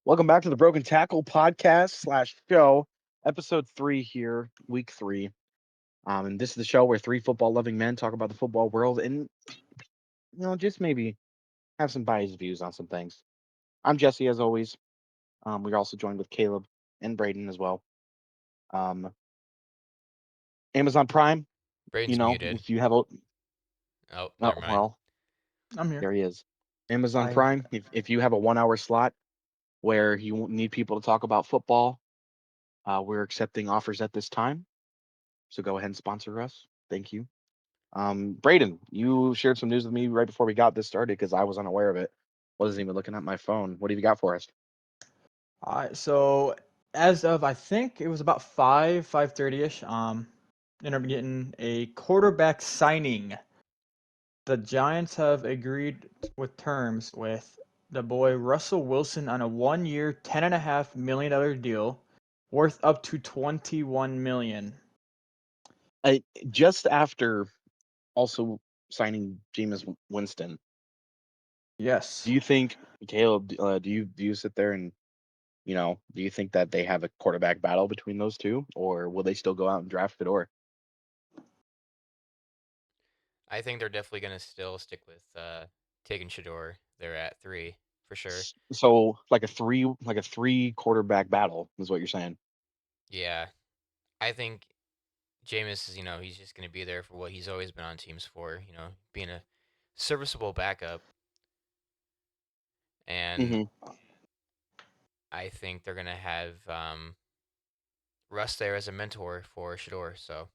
Welcome back to the Broken Tackle podcast slash show, episode 3 here, week 3. And this is the show where three football loving men talk about the football world and just maybe have some biased views on some things. I'm Jesse, as always. We're also joined with Caleb and Braden as well. Um, Amazon Prime, Braden's muted. if you have a Oh, oh, never mind. well, I'm here. there he is. Amazon I Prime, if you have a 1 hour slot where you need people to talk about football, we're accepting offers at this time. So go ahead and sponsor us. Thank you. Braden, you shared some news with me right before we got this started because I was unaware of it. Wasn't even looking at my phone. What have you got for us? so as of I think it was about 5:30 ish. Ended up getting a quarterback signing. The Giants have agreed with terms with the boy Russell Wilson on a 1 year, $10.5 million deal, worth up to $21 million. Just after also signing Jameis Winston, do Yes, you think Caleb? Do you sit there and do you think that they have a quarterback battle between those two, or will they still go out and draft Fedor? I think they're definitely gonna still stick with taking Shador. They're at 3 for sure. So like a three quarterback battle is what you're saying. Yeah, I think Jameis is he's just gonna be there for what he's always been on teams for. Being a serviceable backup, and hmm I think they're gonna have Russ there as a mentor for Shador. So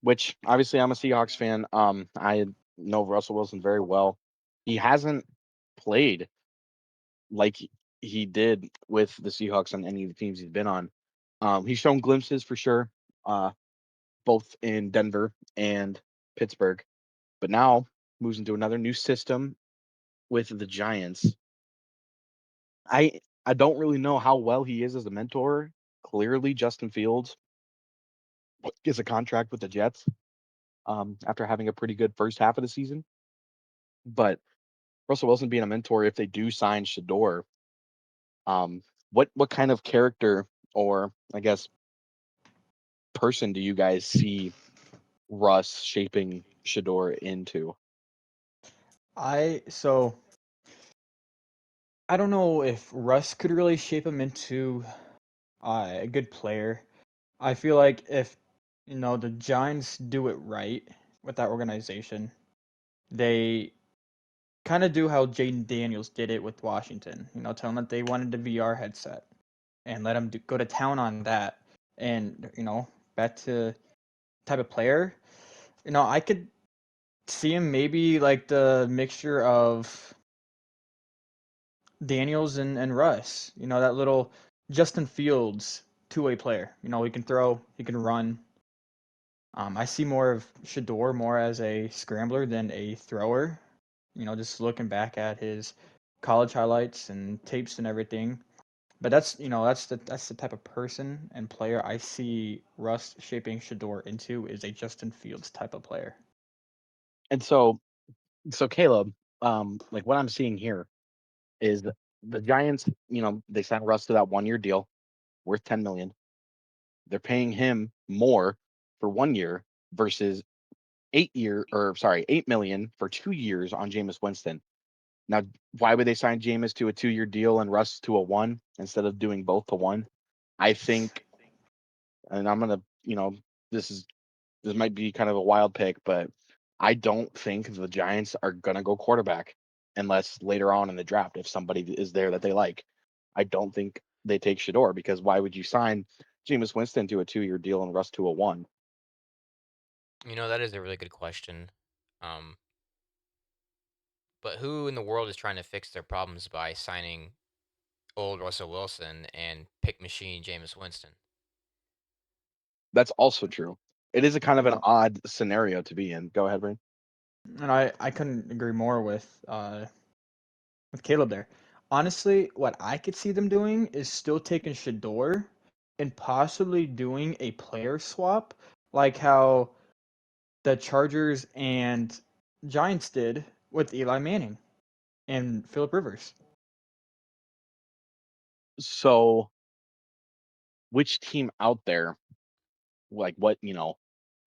Which obviously I'm a Seahawks fan. I know Russell Wilson very well. He hasn't played like he did with the Seahawks on any of the teams he's been on. He's shown glimpses for sure, uh, both in Denver and Pittsburgh, but now moves into another new system with the Giants. I don't really know how well he is as a mentor. Clearly, Justin Fields gets a contract with the Jets after having a pretty good first half of the season, but Russell Wilson being a mentor, if they do sign Shador, what kind of character or I guess person do you guys see Russ shaping Shador into? I so I don't know if Russ could really shape him into a good player. I feel like if the Giants do it right with that organization, they kind of do how Jaden Daniels did it with Washington. Tell them that they wanted the VR headset and let him go to town on that. And back to type of player. I could see him maybe like the mixture of Daniels and Russ. That little Justin Fields two-way player. He can throw, he can run. I see more of Shador more as a scrambler than a thrower. Just looking back at his college highlights and tapes and everything. But that's the type of person and player I see Russ shaping Shador into is a Justin Fields type of player. And so Caleb, like what I'm seeing here is the Giants, they signed Russ to that 1 year deal worth 10 million. They're paying him more for 1 year versus 8 million for 2 years on Jameis Winston. Now, why would they sign Jameis to a 2 year deal and Russ to a one instead of doing both to one? I think, and I'm gonna, this might be kind of a wild pick, but I don't think the Giants are gonna go quarterback unless later on in the draft, if somebody is there that they like. I don't think they take Shador because why would you sign Jameis Winston to a 2 year deal and Russ to a one? that is a really good question. Um, but who in the world is trying to fix their problems by signing old Russell Wilson and pick machine Jameis Winston? That's also true. It is a kind of an Yeah. odd scenario to be in. Go ahead, Brain. And I couldn't agree more with Caleb there. Honestly, what I could see them doing is still taking Shador and possibly doing a player swap, like how the Chargers and Giants did with Eli Manning and Philip Rivers. So, which team out there, like what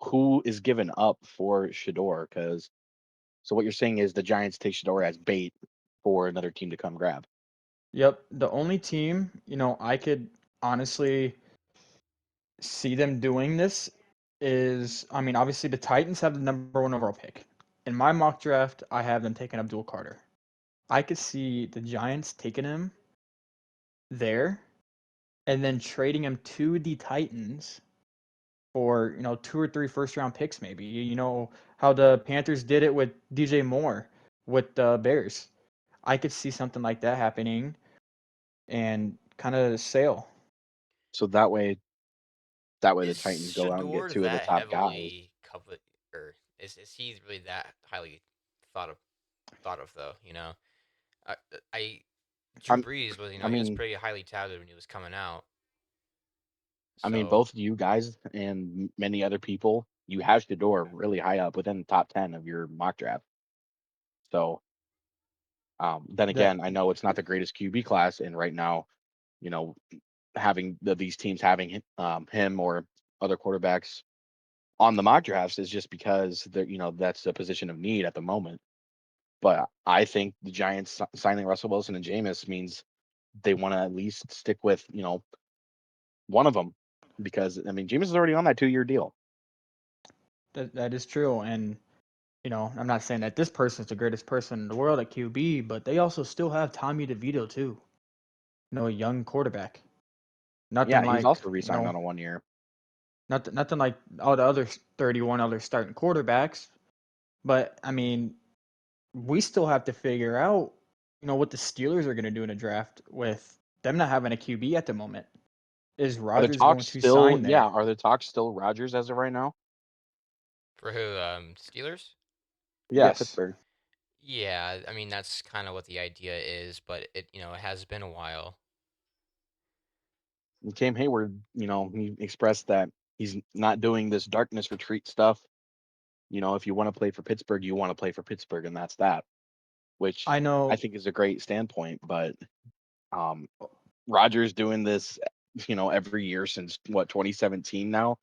who is given up for Shador? Because so what you're saying is the Giants take Shador as bait for another team to come grab. Yep, the only team, I could honestly see them doing this is, I mean, obviously the Titans have the number one overall pick. In my mock draft, I have them taking Abdul Carter. I could see the Giants taking him there and then trading him to the Titans for, two or three first round picks, maybe. You know how the Panthers did it with DJ Moore with the Bears. I could see something like that happening and kind of sail. So that way the Is Titans go out and get Shador two of the that top guys. heavily coveted, or is he really that highly thought of thought of though? I, I Drew I'm, Brees was I he was mean, pretty highly touted when he was coming out. So both you guys and many other people, you have Shador really high up within the top 10 of your mock draft. So, then That again, I know it's not the greatest QB class, and right now, you know, having these teams having him or other quarterbacks on the mock drafts is just because that's a position of need at the moment. But I think the Giants signing Russell Wilson and Jameis means they want to at least stick with one of them because Jameis is already on that 2-year deal. that is true, and I'm not saying that this person is the greatest person in the world at QB, but they also still have Tommy DeVito too. A young quarterback. Nothing Yeah, he's like also re-signed on a 1 year. nothing like all the other 31 other starting quarterbacks. But I mean, we still have to figure out, what the Steelers are going to do in a draft with them not having a QB at the moment. Is Are the Rodgers going talks to still? sign Yeah, there? are the talks still Rodgers as of right now? for who? Steelers? Yeah, Yes, Pittsburgh. Yeah, I mean that's kind of what the idea is, but it has been a while. And Cam Hayward, he expressed that he's not doing this darkness retreat stuff. If you want to play for Pittsburgh, you want to play for Pittsburgh, and that's that. Which I I know. think is a great standpoint. But um, Rodgers doing this, every year since what 2017 now.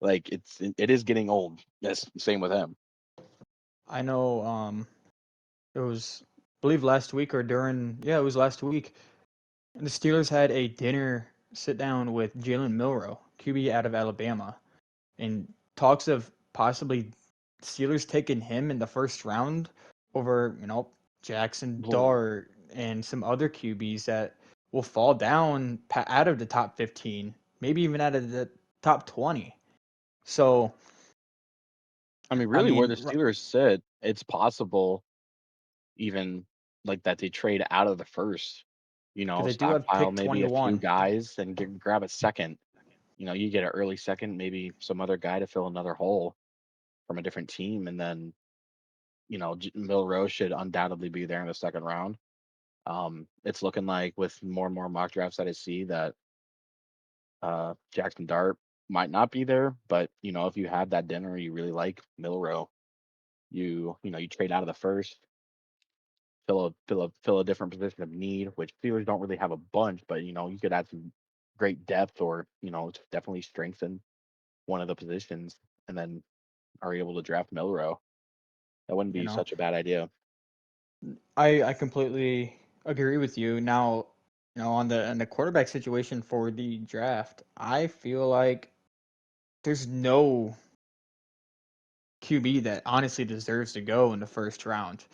Like it is getting old. Yes, same with him. I know. It was, I believe, last week or during. Yeah, it was last week. The Steelers had a dinner sit down with Jalen Milroe, QB out of Alabama, and talks of possibly Steelers taking him in the first round over, Jackson Well, Dart and some other QBs that will fall down out of the top 15, maybe even out of the top 20. So, I really, where the mean, Steelers sit, it's possible even like that they trade out of the first. because they do have Stockpile pick maybe a few 21. guys and grab a second. You get an early second, maybe some other guy to fill another hole from a different team, and then Milrow should undoubtedly be there in the second round. It's looking like with more and more mock drafts that I see that Jackson Dart might not be there, but if you have that dinner you really like Milrow, you trade out of the first, fill a different position of need, which Steelers don't really have a bunch, but you could add some great depth or definitely strengthen one of the positions, and then are able to draft Milrow. That wouldn't You be know, such a bad idea. I completely agree with you. Now, on the quarterback situation for the draft, I feel like there's no QB that honestly deserves to go in the first round.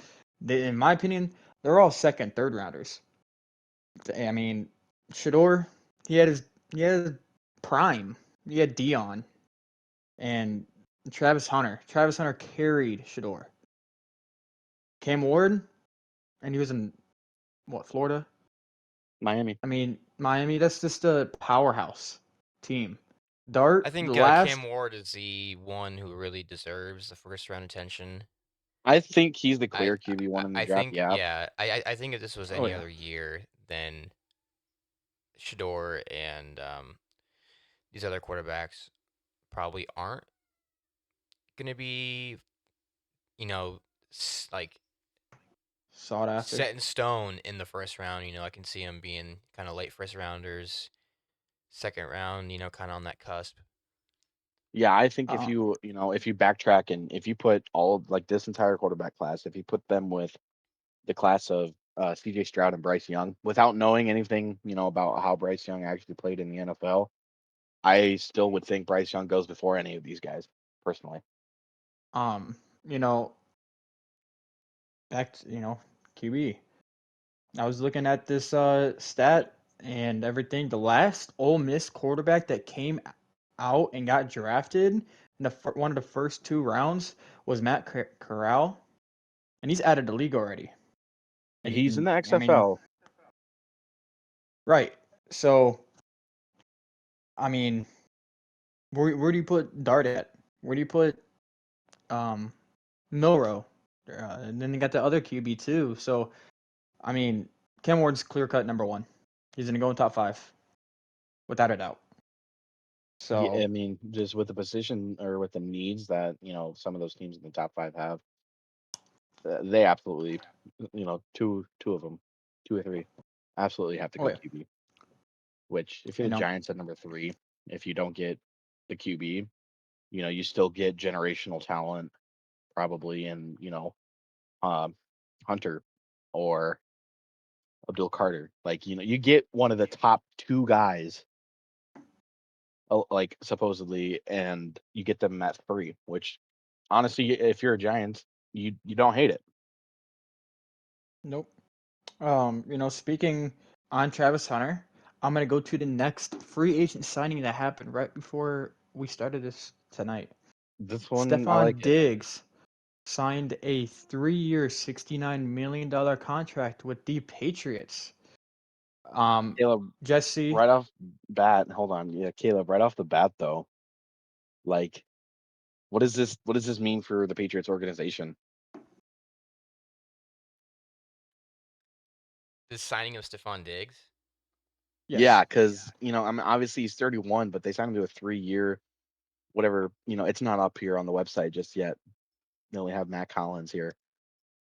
In my opinion, they're all second, third rounders. I mean, Shador, he had his prime. He had Dion and Travis Hunter. Travis Hunter carried Shador. Cam Ward, and he was in what, Florida? Miami. I mean, Miami. That's just a powerhouse team. I Dart, the think last. Cam Ward is the one who really deserves the first round attention. I think he's the I clear QB1 in the I draft. think, Yeah. yeah, I think if this was Oh any yeah, other year, then Shador and these other quarterbacks probably aren't gonna be, you know, like sought after. set in stone in the first round. I can see them being kind of late first rounders, second round. Kind of on that cusp. Yeah, I think if Uh, if you backtrack and if you put all like this entire quarterback class, if you put them with the class of CJ Stroud and Bryce Young, without knowing anything, about how Bryce Young actually played in the NFL, I still would think Bryce Young goes before any of these guys, personally. um, you know, back to, QB. I was looking at this stat and everything. The last Ole Miss quarterback that came out and got drafted in one of the first 2 rounds was Matt Corral, and he's out of the league already. He's in And the I mean, XFL. right. So, I mean, where do you put Dart at? Where do you put um Milrow? And then you got the other QB too. So, I mean, Cam Ward's clear cut number one. He's gonna go in top five without a doubt. Yeah, So, I mean, just with the position or with the needs that some of those teams in the top five have, they absolutely, two of them, two or three, absolutely have to oh go yeah, QB. Which, if you're you the know, Giants at number three, if you don't get the QB, you still get generational talent probably in um, Hunter or Abdul Carter. Like you get one of the top two guys, like supposedly, and you get them at three. Which honestly, if you're a Giants, you don't hate it. nope. Speaking on Travis Hunter, I'm gonna go to the next free agent signing that happened right before we started this tonight. This one I like Stephon it. Diggs signed a 3-year, $69 million contract with the Patriots. Um, Caleb, Jesse, right off bat, hold on, yeah, Caleb, right off the bat though, like what is this? What does this mean for the Patriots organization? The signing of Stephon Diggs. Yeah, yes, because I mean, obviously he's 31, but they signed him to a 3-year, whatever. It's not up here on the website just yet. They only have Matt Collins here,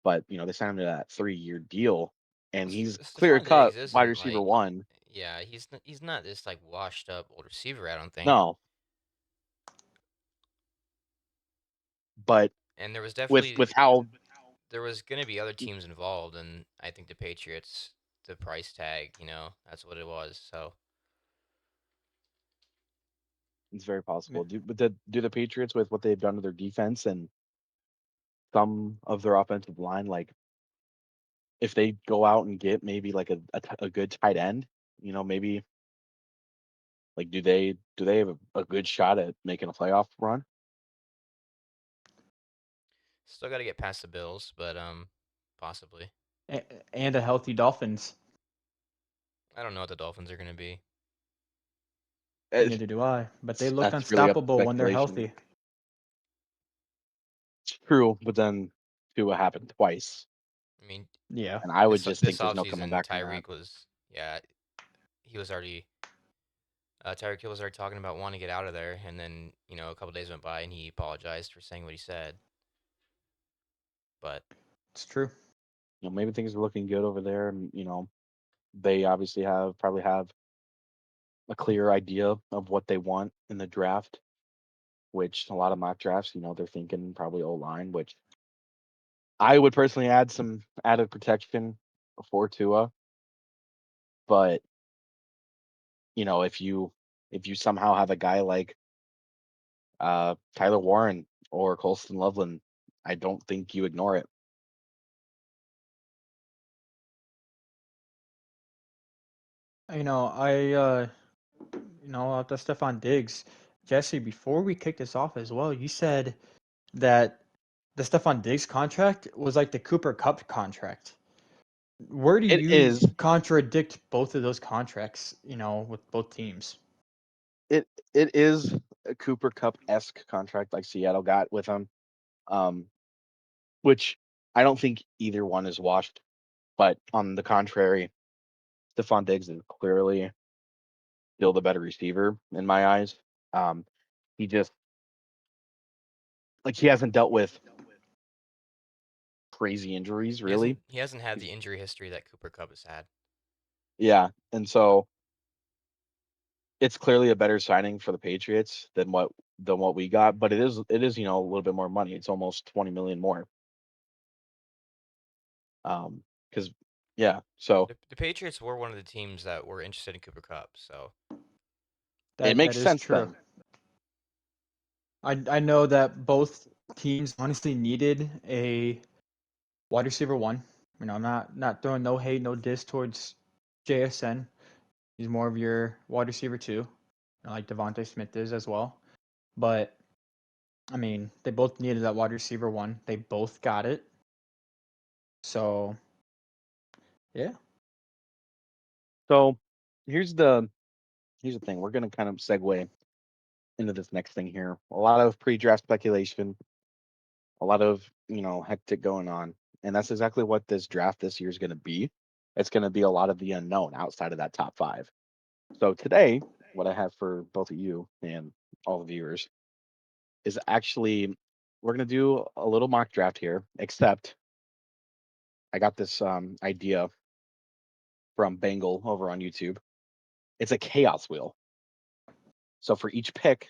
but they signed him to that 3-year deal, and Well, he's clear Stephon cut Diggs wide isn't receiver like, one. yeah, he's not this like washed up old receiver. I don't think. No, but And there was with definitely how there was going to be other teams involved, and I think the Patriots, the price tag, that's what it was. So it's very possible. Do the Patriots with what they've done to their defense and some of their offensive line, like if they go out and get maybe like a good tight end, maybe like do they have a good shot at making a playoff run? still got to get past the Bills, but possibly. and a healthy Dolphins. I don't know what the Dolphins are going to be. It's, Neither do I, but they look that's really up to unstoppable when they're speculation. healthy. It's true, but then Tua happened twice, I mean, Yeah, and I would this just this think there's no coming offseason, back from that. Tyreek was, yeah, he was already Tyreek Hill was already talking about wanting to get out of there, and then a couple days went by and he apologized for saying what he said. But it's true. Maybe things are looking good over there, and they obviously probably have a clear idea of what they want in the draft. Which a lot of mock drafts, they're thinking probably O line, which I would personally add some added protection for Tua. But if you somehow have a guy like Tyler Warren or Colston Loveland, I don't think you ignore it. The Stephon Diggs, Jesse. Before we kick this off as well, you said that the Stephon Diggs contract was like the Cooper Cup contract. Where do It you is contradict both of those contracts? With both teams. it it is a Cooper Cup esque contract like Seattle got with him, um, which I don't think either one is washed. But on the contrary, Stephon Diggs is clearly still the better receiver in my eyes. Um, he just like he hasn't dealt with crazy injuries, He hasn't really. he hasn't had He's, the injury history that Cooper Cup has had. yeah, and so it's clearly a better signing for the Patriots than what we got, but it is a little bit more money. It's almost 20 million more. Because yeah, so The Patriots were one of the teams that were interested in Cooper Cup, so it That makes is sense true. then. I know that both teams honestly needed a wide receiver one. I'm not throwing no hate, no diss towards JSN. He's more of your wide receiver two, like Devontae Smith is as well. But I mean, they both needed that wide receiver one. They both got it. So yeah, So here's the here's the thing. We're gonna kind of segue into this next thing here. A lot of pre-draft speculation, a lot of hectic going on, and that's exactly what this draft this year is going to be. It's going to be a lot of the unknown outside of that top five. So today, what I have for both of you and all the viewers is actually we're going to do a little mock draft here. Except I got this idea from Bengal over on YouTube. It's a chaos wheel. So for each pick,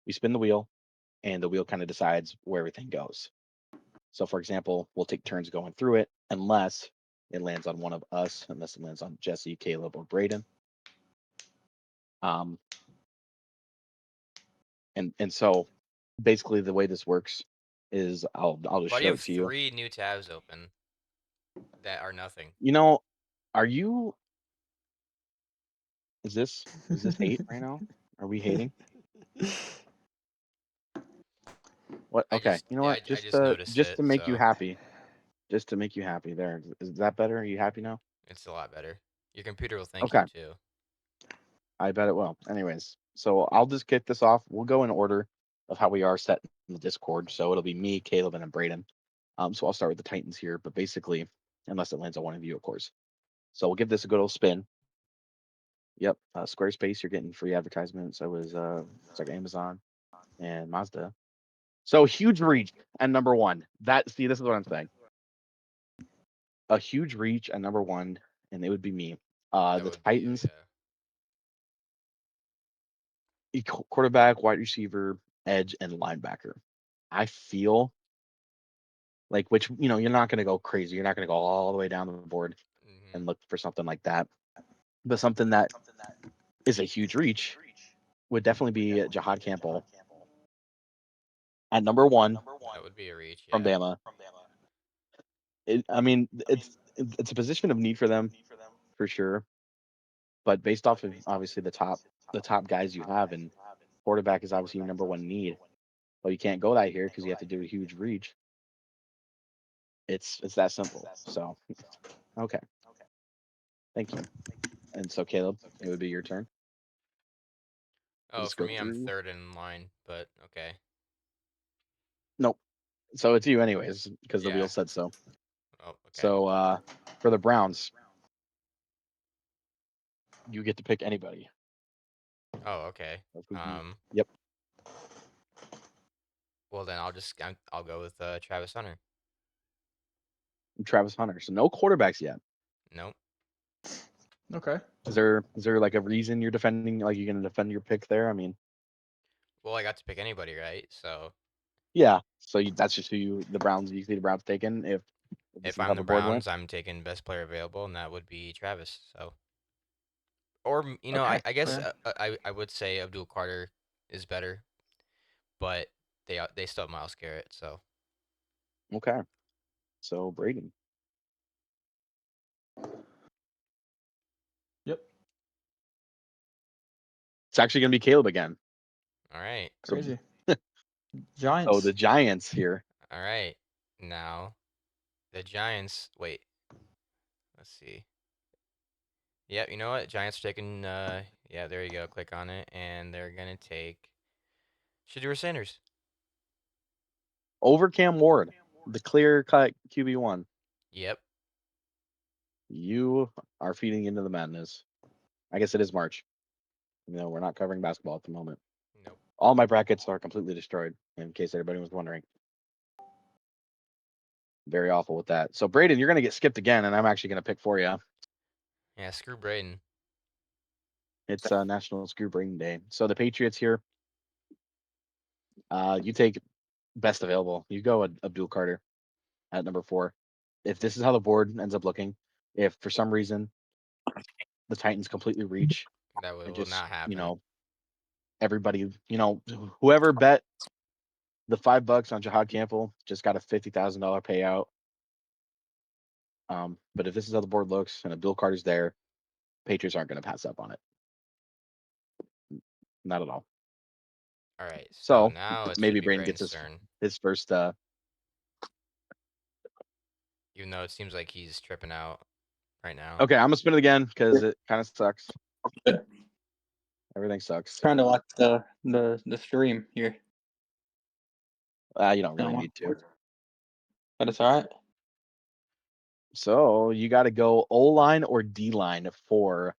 we spin the wheel, and the wheel kind of decides where everything goes. So, for example, we'll take turns going through it unless it lands on one of us, unless it lands on Jesse, Caleb, or Braden. Um, and so basically the way this works is I'll just why do you show have it to you. 3 new tabs open that are nothing? You know, are you is this hate right now? Are we hating? What? Okay. You know Yeah, what? I just noticed Just it, to make you so happy. Just to make you happy. There. Is that better? Are you happy now? it's a lot better. Your computer will thank you Okay. too. I bet it will. Anyways, so I'll just kick this off. We'll go in order of how we are set in the Discord. So it'll be me, Caleb, and then Braden. So I'll start with the Titans here, but basically, unless it lands on one of you, of course. So we'll give this a good old spin. Yep, Squarespace, you're getting free advertisements. So was it's like Amazon and Mazda. So huge reach at number one. This is what I'm saying. A huge reach at number one, and it would be me. That The would be you, Titans, yeah. quarterback, wide receiver, edge, and linebacker. I feel like which you're not going to go crazy. You're not going to go all the way down the board Hmm. and look for something like that. But something that is a huge reach would definitely be Jihad Campbell at number one That would be a reach, from yeah. Bama. I mean, it's a position of need for them for sure. But based off of obviously the top guys you have, and quarterback is obviously your number one need. Well, you can't go that here because you have to do a huge reach. It's that simple. So okay, thank you. And so Caleb, it would be your turn. We'll Oh, just for go me, I'm through. third in line, but okay. Nope. So it's you anyways because the wheel Yeah. said so. Oh, okay. So for the Browns, you get to pick anybody. Oh, okay. Of who you. Um, Yep. well then I'll go with Travis Hunter. Travis Hunter. So no quarterbacks yet. Nope. okay. Is there like a reason you're defending? Like you're going to defend your pick there? I mean, Well, I got to pick anybody, right? So yeah. So that's just the Browns. You see the Browns taken if this if is how I'm the the board went. Browns, I'm taking best player available, and that would be Travis. So, or Okay. I guess Okay. I would say Abdul Carter is better, but they still have Miles Garrett. So Okay. So Braden. Yep. It's actually going to be Caleb again. all right, So Crazy. so the Giants. Giants here. all right. Now the Giants. Wait, let's see. Yep, you know what? Giants are taking. Yeah, there you go. Click on it, and they're gonna take Shadur Sanders. Over Cam Ward, the clear cut QB1. Yep. You are feeding into the madness. I guess it is March. We're not covering basketball at the moment. Nope. All my brackets are completely destroyed, in case anybody was wondering. Very awful with that. So Braden, you're gonna get skipped again, and I'm actually gonna pick for you. Yeah, screw Braden. It's National Screw Braden Day. So the Patriots here. You take best available. You go Abdul Carter at number 4. If this is how the board ends up looking, if for some reason the Titans completely reach That and will just, not happen. everybody, whoever bet the $5 on Jahad Campbell just got a $50,000 payout. But if this is how the board looks and Abdul Carter's there, Patriots aren't going to pass up on it. Not at all. All right, so So now it's gonna maybe be Braden gets Braden's his turn. his first. Even though it seems like he's tripping out right now. Okay, I'm gonna spin it again because it kind of sucks. Everything sucks. Trying to watch the stream here. You don't really need to. But it's all right. So you got to go O line or D line for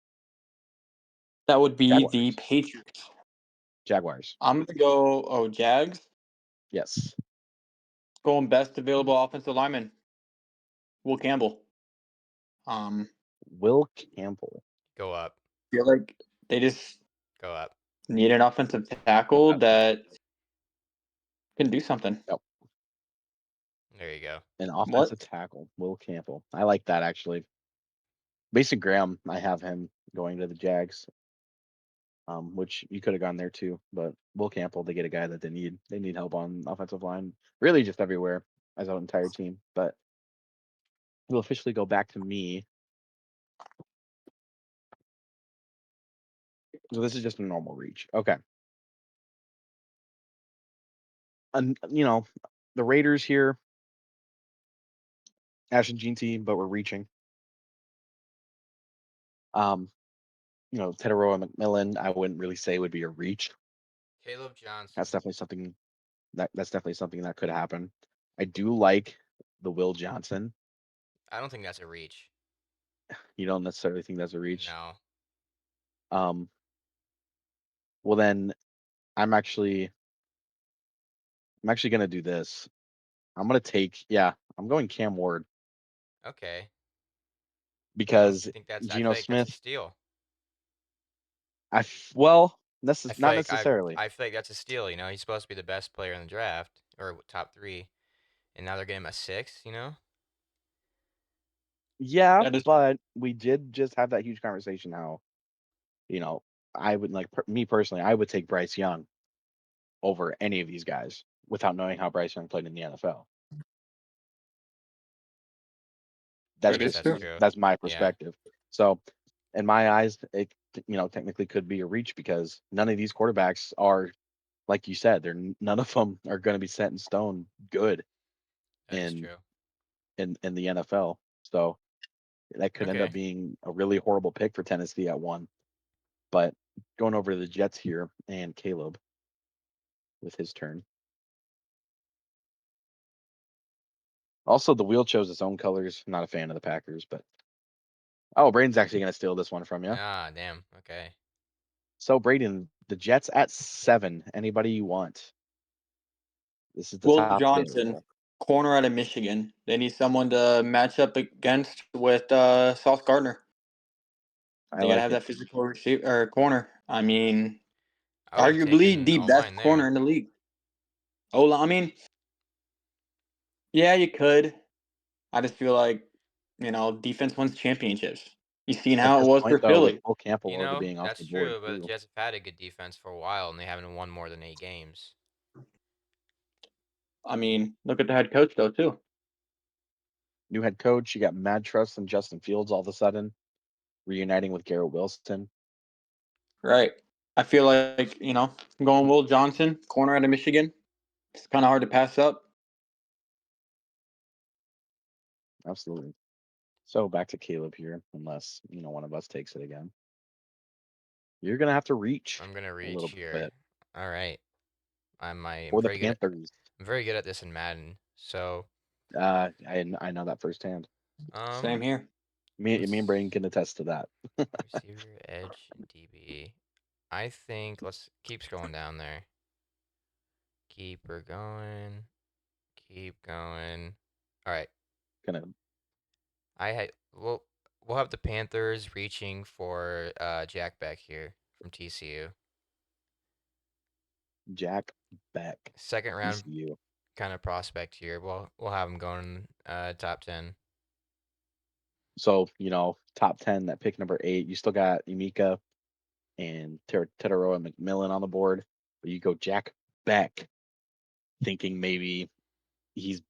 That would be the Jaguars. Patriots. Jaguars. I'm gonna go. Jags. Yes. Going best available offensive lineman, Will Campbell. Will Campbell. Go up. Feel like they just Go up. need an offensive tackle Okay. that can do something. Yep. There you go. An What? offensive tackle. Will Campbell. I like that actually. Mason Graham. I have him going to the Jags. Which you could have gone there too, but Will Campbell, they get a guy that they need. They need help on offensive line, really just everywhere as an entire team. But we'll officially go back to me. So this is just a normal reach. Okay. And the Raiders here, Ash and Gene team, but we're reaching. Teteroa McMillan, I wouldn't really say would be a reach. Caleb Johnson. That's definitely something that could happen. I do like the Will Johnson. I don't think that's a reach. You don't necessarily think that's a reach. No. Um, well then I'm actually gonna do this. I'm going Cam Ward Okay. Well, because I think that's. I Geno feel like that's a Smith. steal. Well, I feel not like I. necessarily. I feel like that's a steal. He's supposed to be the best player in the draft or top 3, and now they're getting him a 6. Yeah, That is but we did just have that huge conversation how, you know, I would me personally, I would take Bryce Young over any of these guys without knowing how Bryce Young played in the NFL. I That's guess is that's true. true. that's my Yeah. perspective. So, in my eyes, it technically could be a reach because none of these quarterbacks are, like you said, none of them are going to be set in stone good That is in true. in the NFL. So that could end up Okay. being a really horrible pick for Tennessee at 1. But going over to the Jets here and Caleb with his turn. Also, the wheel chose its own colors. Not a fan of the Packers, but Braden's actually going to steal this one from you. Ah, damn. Okay. So, Braden, the Jets at 7. Anybody you want? This is the Will top Johnson, available. corner out of Michigan. They need someone to match up against with Sauce Gardner. I They gotta like have it. that physical receiver or corner. I mean, I would have arguably taken the O best line corner there. in the league. Oh, I mean, yeah, you could. I just feel like defense wins championships. You seen At how it this was point, for though, with Philly. Will Campbell already being off That's the board true, but the too. Jets have had a good defense for a while, and they haven't won more than 8 games. I mean, look at the head coach though too. New head coach, you got mad trust in Justin Fields all of a sudden, reuniting with Garrett Wilson. Right. I feel like going Will Johnson, corner out of Michigan. It's kind of hard to pass up. Absolutely. So back to Caleb here, unless one of us takes it again. You're gonna have to reach I'm gonna a reach little here. bit All right. I'm for the very good. Panthers. I'm very good at this in Madden. So, I know that firsthand. Same um, here. Me and Braden let's can attest to that. receiver, edge, and DB. I think let's keep scrolling down there. Keep her going. Keep going. All right. Gonna I had we'll have the Panthers reaching for Jack Beck here from TCU. Jack Beck, Second round TCU. kind of prospect here. We'll have him going top 10. So, top 10, that pick number 8, you still got Emeka and Teteroa McMillan on the board. But you go Jack Beck, thinking maybe he's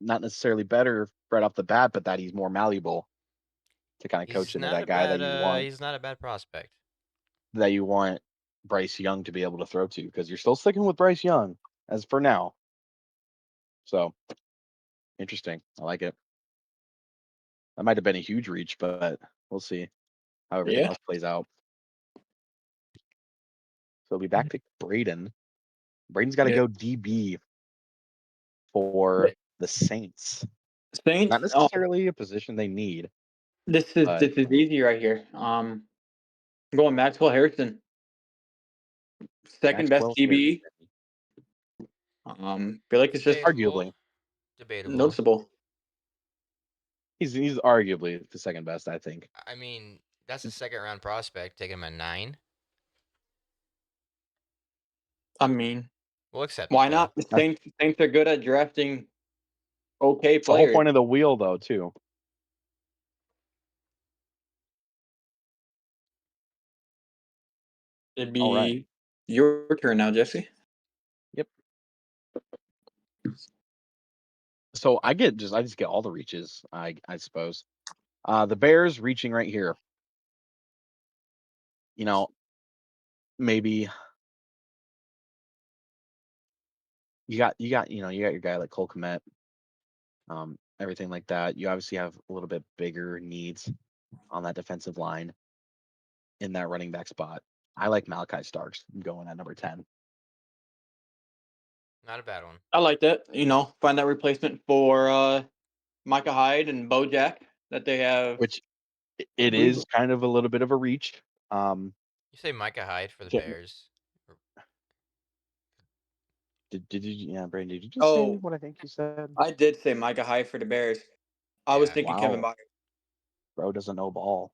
not necessarily better right off the bat, but that he's more malleable to kind of coach into that guy He's not a bad prospect. that you want Bryce Young to be able to throw to, because you're still sticking with Bryce Young as for now. So interesting. I like it. That might have been a huge reach, but we'll see how everything Yeah. else plays out. So we'll be back to Braden. Braden's got to Yeah. go DB for the Saints. Saints. Not necessarily a position they need, This but is easy right here. I'm going Maxwell Harrison, second best Maxwell DB. Harrison, Feel like it's just Debatable. arguably, Debatable. noticeable. he's arguably the second best, I think. I mean, that's a second round prospect. Take him at 9. I mean, We'll accept it why though. not? The That's Saints are good at drafting okay the whole players. point of the wheel, though, too. It'd All right. be your turn now, Jesse. Yep. So I just get all the reaches, I suppose. The Bears reaching right here. Maybe you got your guy like Cole Kmet, everything like that. You obviously have a little bit bigger needs on that defensive line in that running back spot. I like Malachi Starks going at number 10, Not a bad one. I like that. Find that replacement for Micah Hyde and Bojack that they have. which I it believe. is kind of a little bit of a reach. You say Micah Hyde for the J- Bears. Or- did you, yeah, Brandon, did you just say Oh, what I think you said? I did say Micah Hyde for the Bears. I was Yeah. thinking Kevin Wow, Byard. bro doesn't know ball.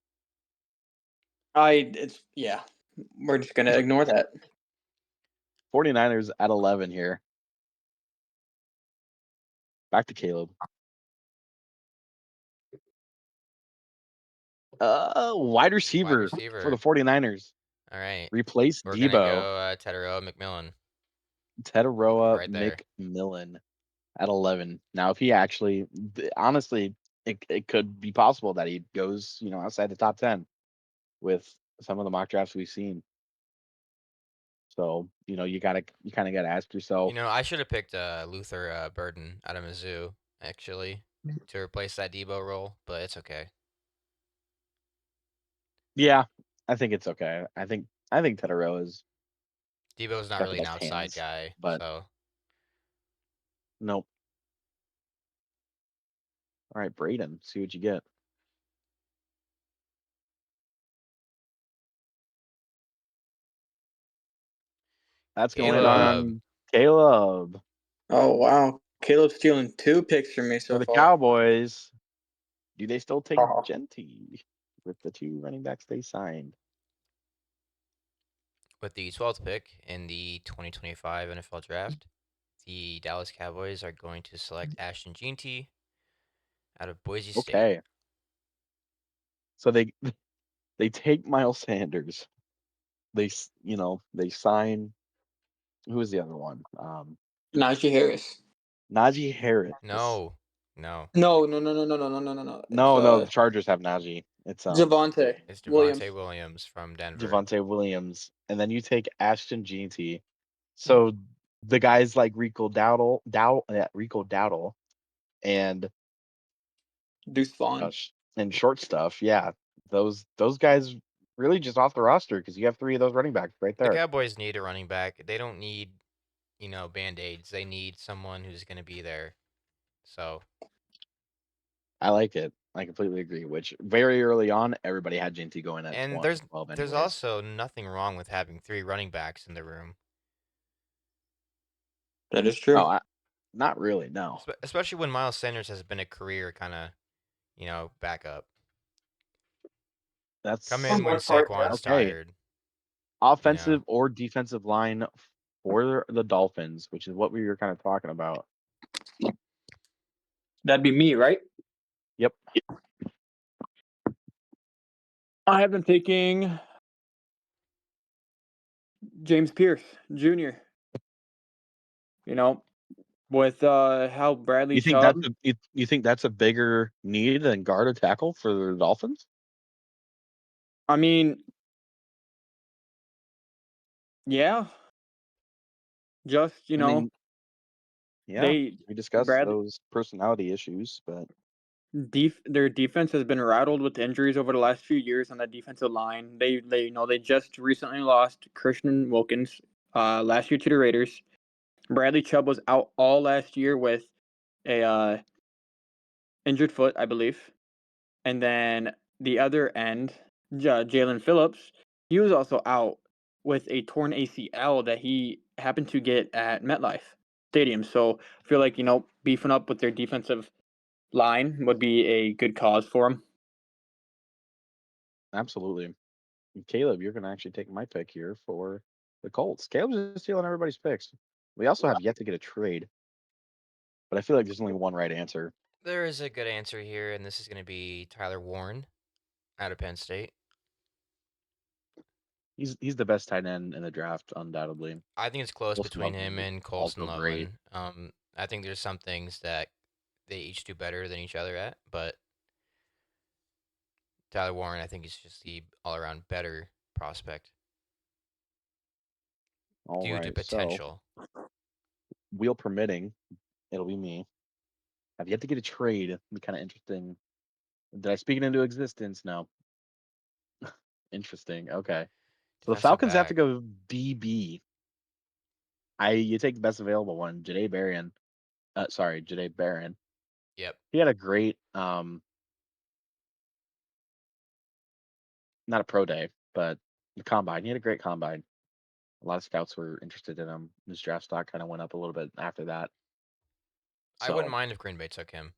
Yeah. We're just gonna ignore that. 49ers at 11 here. Back to Caleb. Wide Wide receiver for the receiver. 49ers. All right. Replace We're gonna Debo. go Teteroa McMillan Teteroa right there. McMillan at 11. Now, if he actually, honestly, it could be possible that he goes, outside the top 10 with some of the mock drafts we've seen. So, you kind of got to ask yourself. I should have picked Luther Burden out of Mizzou actually to replace that Debo role, but it's okay. Yeah, I think it's okay. I think Teteroa's Debo's not got the really an best outside hands, guy, but so nope. All right, Braden, see what you get. That's going Caleb. on Caleb Oh wow. Caleb's stealing 2 picks from me for so the far. Cowboys. Do they still take Oh. Genty with the 2 running backs they signed? With the 12th pick in the 2025 NFL Draft, the Dallas Cowboys are going to select Ashton Jeanty out of Boise State. Okay, so they take Miles Sanders. They sign, who is the other one? Najee Harris. Najee Harris. No, no, No, no, no, no, no, no, no, no, no, no. It's No, the Chargers have Najee. It's Javante it's Williams. Javonte Williams from Denver. Javonte Williams, and then you take Ashton Jeanty. So the guys like Rico Dowdle, and Deuce Vaughn. and short stuff. Yeah, those guys really just off the roster because you have 3 of those running backs right The there. Cowboys need a running back. They don't need, band-aids. They need someone who's going to be there. So, I like it. I completely agree. Which very early on, everybody had Jeanty going at and 12 there's anyways. also nothing wrong with having 3 running backs in the room. That is true. Oh, Not really, no. Especially when Miles Sanders has been a career kind of, backup. Come That's For the in when most part, yeah. Saquon's okay. tired, you know. Offensive or defensive line for the Dolphins, which is what we were kind of talking about. That'd be me, right? Yep. I have been taking James Pierce Jr. You know, with how Bradley You think Chubb. that's you think that's a bigger need than guard or tackle for the Dolphins? I mean, yeah, just I mean, yeah, they we discussed Bradley those personality issues, but their defense has been rattled with injuries over the last few years on the defensive line. They just recently lost Christian Wilkins last year to the Raiders. Bradley Chubb was out all last year with a injured foot, I believe. And then the other end, Jalen Phillips, he was also out with a torn ACL that he happened to get at MetLife Stadium. So I feel like, beefing up with their defensive line would be a good cause for them. absolutely. And Caleb, you're going to actually take my pick here for the Colts. Caleb's just stealing everybody's picks. We also have yet to get a trade, but I feel like there's only one right answer. There is a good answer here, and this is going to be Tyler Warren out of Penn State. He's the best tight end in the draft, undoubtedly. I think it's close Wilson between Loveland him is and Colson also great. Loveland. I think there's some things that they each do better than each other at, but Tyler Warren, I think, is just the all-around better prospect All due to right, so potential. wheel permitting, it'll be me. I've yet to get a trade. It'll be kind of interesting. Did I speak it into existence? No. Interesting. Okay. So the Defensive Falcons have to back. go DB. You take the best available one, Jade Barron. Jade Barron. Yep. He had a great not a pro day, but the combine. He had a great combine. A lot of scouts were interested in him. His draft stock kind of went up a little bit after that. I wouldn't So, mind if Green Bay took him.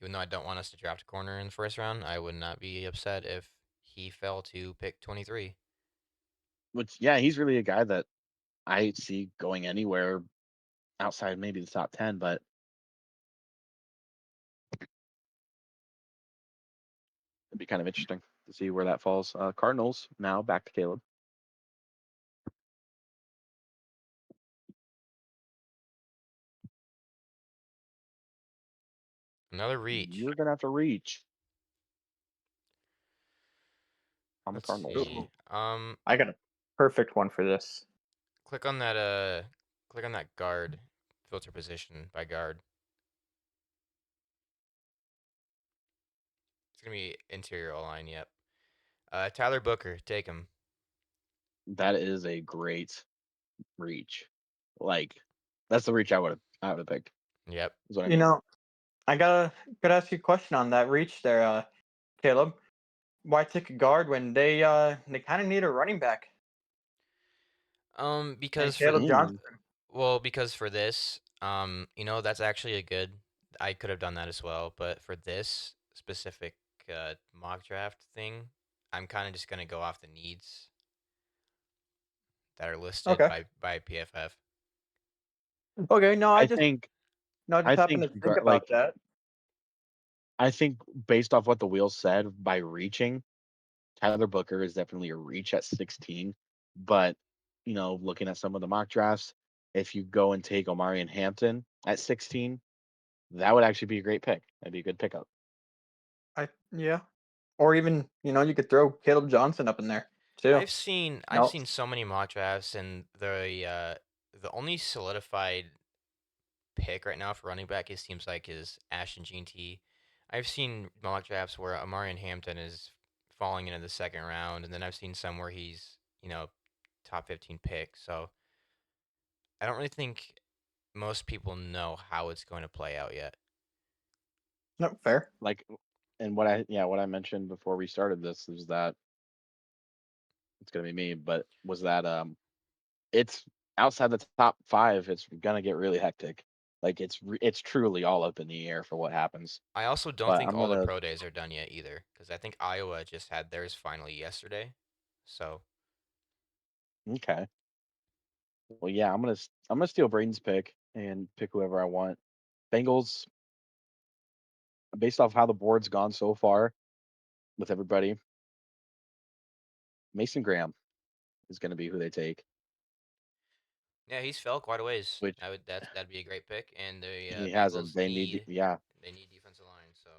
Even though I don't want us to draft a corner in the first round, I would not be upset if he fell to pick 23. which yeah, he's really a guy that I see going anywhere outside maybe the top 10, but it'd be kind of interesting to see where that falls. Cardinals now back to Caleb. Another reach. You're gonna have to reach on the Let's Cardinals. see. I got a perfect one for this. Click on that click on that guard filter position by guard. It's gonna be interior O-line, yep. Tyler Booker, take him. That is a great reach. Like that's the reach I would have picked. Yep. Is what I You mean. know, I gotta ask you a question on that reach there, Caleb. Why take a guard when they kind of need a running back? And Because for Caleb Mm, Johnson. because for this, that's actually a good. I could have done that as well, but for this specific mock draft thing, I'm kind of just gonna go off the needs that are listed Okay. by PFF. Okay. No, I think I just I happened think to think about like that. I think based off what the wheel said by reaching, Tyler Booker is definitely a reach at 16. But looking at some of the mock drafts, if you go and take Omari and Hampton at 16, that would actually be a great pick. That'd be a good pickup. Yeah. Or even you could throw Caleb Johnson up in there too. I've No. seen so many mock drafts, and the only solidified pick right now for running back it seems like is Ashton Jeanty. I've seen mock drafts where Amarian Hampton is falling into the second round, and then I've seen some where he's top 15 pick. So I don't really think most people know how it's going to play out yet. No, fair. Like, and what I mentioned before we started this is that it's gonna be me, but was that it's outside the top 5, it's gonna get really hectic. Like it's truly all up in the air for what happens. I also don't But think I'm all the gonna pro days are done yet either, because I think Iowa just had theirs finally yesterday. So okay. Well, yeah, I'm gonna steal Braden's pick and pick whoever I want. Bengals, based off how the board's gone so far with everybody, Mason Graham is going to be who they take, yeah, he's fell quite a ways. which That'd be a great pick, and the he hasn't. Bengals They need, yeah, they need defensive line. So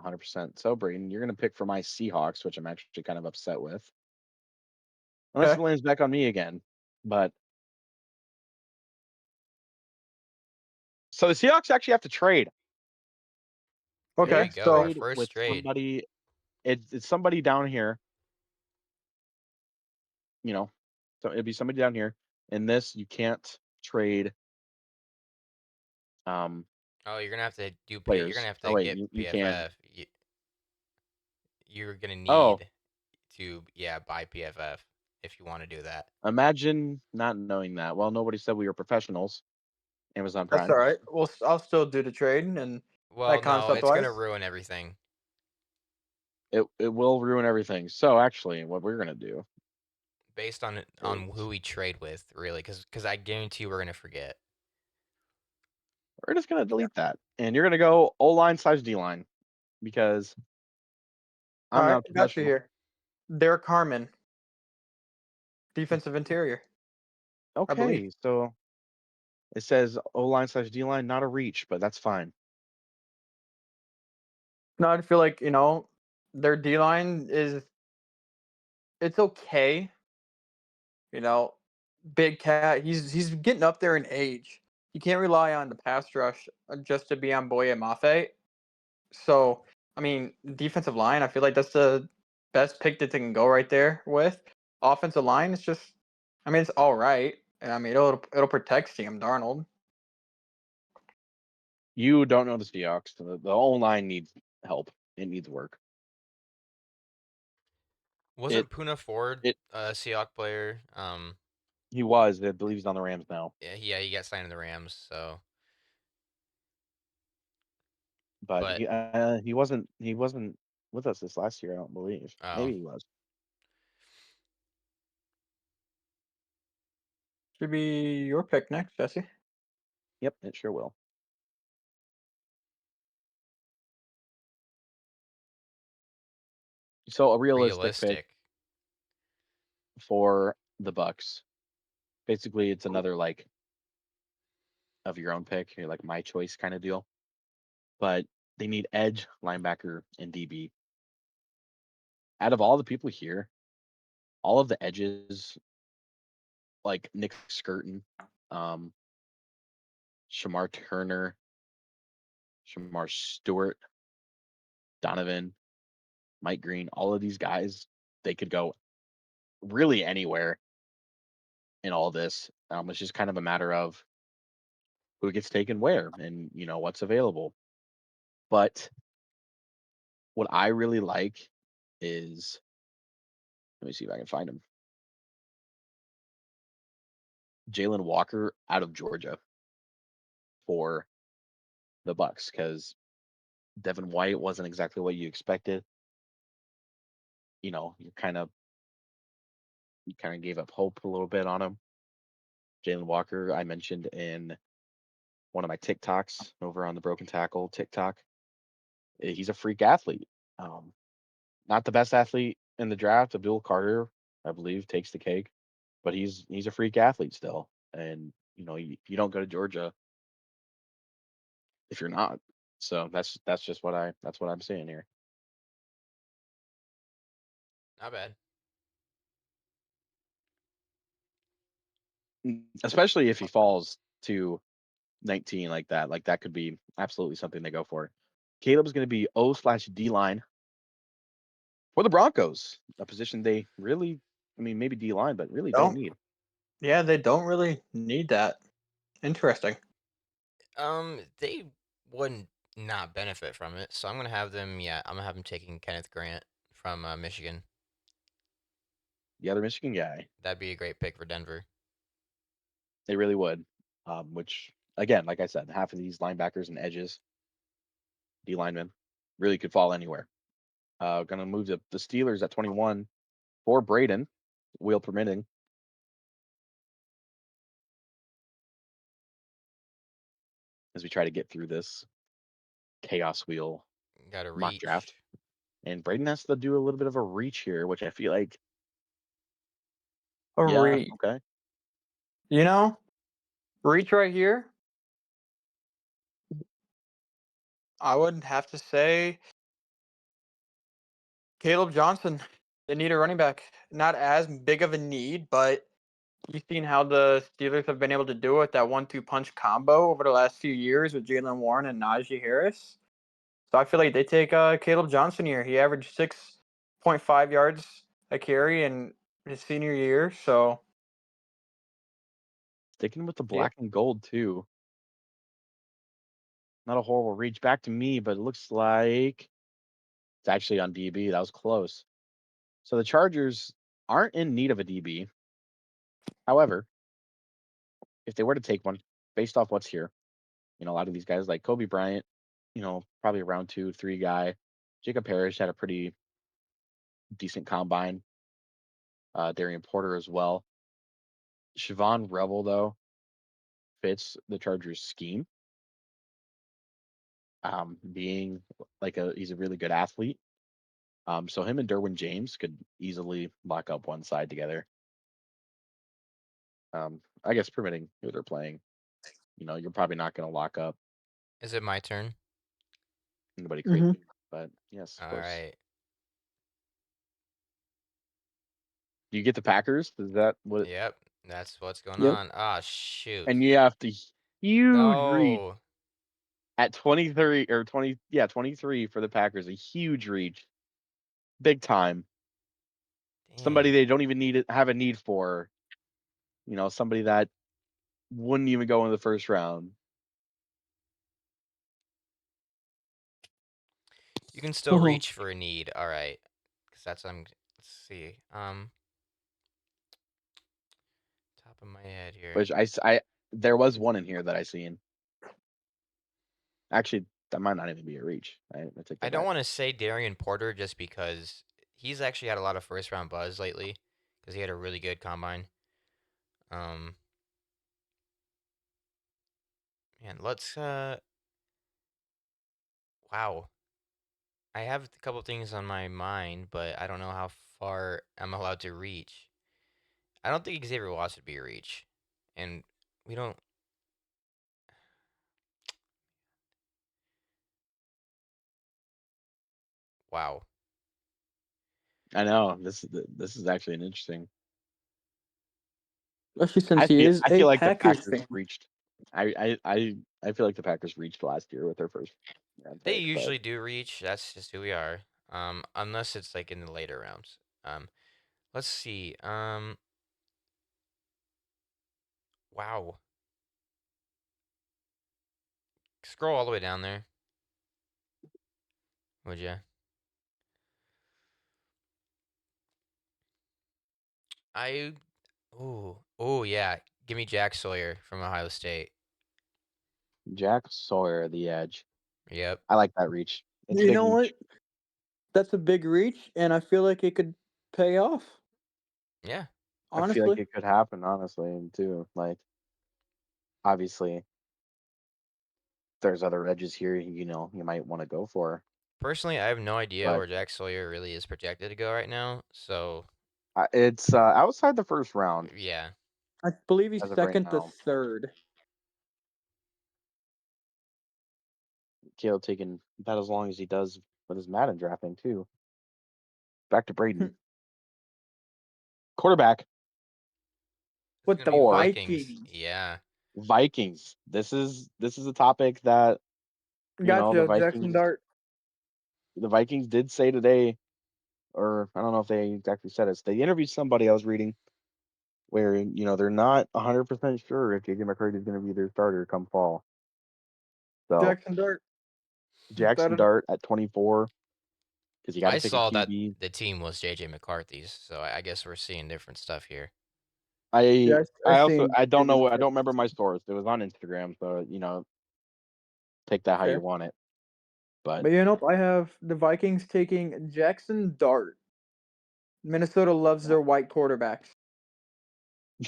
100%. So, Braden, you're going to pick for my Seahawks, which I'm actually kind of upset with, unless it Okay. lands back on me again. But so the Seahawks actually have to trade. They there Okay. you have to go. Our So trade first with trade. somebody. It's somebody down here, you know. So it'd be somebody down here. In this, you can't trade um Oh, you're gonna have to do you're gonna players. have Oh to wait, get you can. PFF. You're gonna Oh, need to buy PFF if you want to do that. imagine not knowing that. Well, nobody said we were professionals. Amazon that's all Prime. right. I'll still do the trade and Well, like no, concept it's gonna wise. ruin everything It will ruin everything. So actually, what we're gonna do based on who is we trade with, really, because I guarantee we're gonna forget. we're just gonna delete that, and you're gonna go O line slash D line because All I'm right, not a got you professional. here. Derek Harmon, defensive interior, I believe. Okay, so it says O line slash D line, not a reach, but that's fine. No, I feel like their D line is it's okay. You know, big cat. He's getting up there in age. You can't rely on the pass rush just to be on Boye Mafe. So, I mean, defensive line, I feel like that's the best pick that they can go right there with. Offensive line, it's just, I mean, it's all right. And I mean, it'll protect Sam Darnold. You don't know the Seahawks. The O line needs help. It needs work. It Wasn't Puna Ford it a Seahawk player? he was. I believe he's on the Rams now, Yeah, he got signed to the Rams. So, but but he wasn't with us this last year. I don't believe. oh, Maybe he was. Should be your pick next, Jesse. Yep, it sure will. So a realistic pick realistic. for the Bucks. Basically, it's another like of your own pick, like my choice kind of deal. But they need edge, linebacker, and DB. Out of all the people here, all of the edges, like Nick Skirton, um, Shamar Turner, Shamar Stewart, Donovan, Mike Green, all of these guys, they could go really anywhere in all this. It's just kind of a matter of who gets taken where and what's available. But what I really like is, let me see if I can find him. Jalen Walker out of Georgia for the Bucks because Devin White wasn't exactly what you expected. You know, you kind of gave up hope a little bit on him. Jalen Walker, I mentioned in one of my TikToks over on the Broken Tackle TikTok. He's a freak athlete. Um, Not the best athlete in the draft. Abdul Carter, I believe, takes the cake, but he's a freak athlete still. And you don't go to Georgia if you're not. So that's just that's what I'm saying here. Not bad. Especially if he falls to 19 like that. Like that could be absolutely something they go for. Caleb's going to be O slash D line for the Broncos, a position they really, I mean, maybe D line, but really don't Don't. need. Yeah, they don't really need that. Interesting. They wouldn't not benefit from it. So I'm gonna have them. Yeah, I'm gonna have them taking Kenneth Grant from Michigan. The other Michigan guy, That'd be a great pick for Denver. they really would. which again, like I said, half of these linebackers and edges, D linemen, really could fall anywhere. Gonna move the Steelers at 21 for Braden, wheel permitting, as we try to get through this chaos wheel Got to mock draft. reach. And Braden has to do a little bit of a reach here, which I feel like, A yeah, reach. okay. You know, reach right here. I would have to say Caleb Johnson. They need a running back. Not as big of a need, but you've seen how the Steelers have been able to do it, that 1-2 punch combo over the last few years with Jalen Warren and Najee Harris. So I feel like they take Caleb Johnson here. He averaged 6.5 yards a carry in his senior year. So Sticking with the yeah, black and gold too. Not a horrible reach back to me, but it looks like it's actually on DB. That was close. So the Chargers aren't in need of a DB. However, if they were to take one, based off what's here, a lot of these guys like Kobe Bryant, probably a round 2, 3 guy. Jacob Parrish had a pretty decent combine. Darian Porter as well. Siobhan Rebel though fits the Chargers scheme. Being like he's a really good athlete. So him and Derwin James could easily lock up one side together. I guess permitting who they're playing. You're probably not going to lock up Is it my turn? anybody hmm crazy, but yes, of All course. right. Do you get the Packers? Is that what? Yep. That's what's going Yep. on. Ah, shoot. And you have the huge reach No. at 23 or 20, yeah, 23 for the Packers. A huge reach, big time. Somebody Dang. they don't even have a need for. Somebody that wouldn't even go in the first round. You can still reach for a need. All right. Because let's see. Top of my head here. Which there was one in here that I seen. Actually, that might not even be a reach. I take I that don't back. want to say Darian Porter just because he's actually had a lot of first round buzz lately because he had a really good combine. Um, man, let's wow. I have a couple things on my mind, but I don't know how far I'm allowed to reach. I don't think Xavier Watts would be a reach, and we don't. Wow. I know this is actually an interesting. Especially since he is I a feel like the Packers Packers fan. reached. I feel like the Packers reached last year with their first round They pick, but usually do reach. That's just who we are. Unless it's like in the later rounds. Let's see. Wow. Scroll all the way down there, would you? I. Oh yeah. Give me Jack Sawyer from Ohio State. Jack Sawyer, the edge. Yep. I like that reach. It's a You big know reach. what? That's a big reach, and I feel like it could pay off. Yeah. I feel like Honestly, it could happen, honestly, and too. Like, obviously, there's other edges here. You might want to go for, Personally, I have no idea but where Jack Sawyer really is projected to go right now. So it's outside the first round yeah. I believe he's as of right second to now. third. Caleb taking about as long as he does with his Madden drafting too. Back to Braden, quarterback This is With gonna the be or Vikings. Vikings. Yeah. Vikings. This is a topic that the Gotcha, Jackson Vikings Dart. did say today, or I don't know if they exactly said it. They interviewed somebody I was reading where they're not 100% sure if JJ McCarthy is going to be their starter come fall. So Jackson Dart. Jackson That Dart at 24 because you got to I pick a saw that QB. the team was JJ McCarthy's, so I guess we're seeing different stuff here. I I've also seen I don't previous know. I don't picks. remember my source. It was on Instagram, so take that how you Fair. want it. But But I have the Vikings taking Jackson Dart. Minnesota loves that, their white quarterbacks.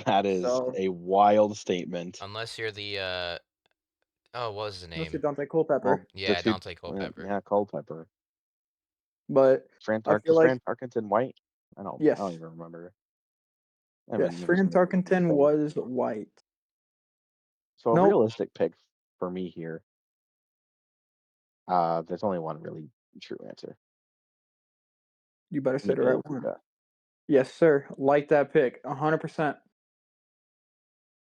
that is So a wild statement. Unless you're the oh, what was his let's see name? Dante Culpepper. Well, the Yeah, two, Dante Culpepper. yeah, Culpepper, But I feel Is like Fran Tarkenton white? I don't yes, even remember. I haven't yes, never Fran seen him Tarkenton play. was white. So a Nope. realistic pick for me here. There's only one really true answer. You better say the Mika right one. Iwuka. Yes, sir. Like that pick. 100%.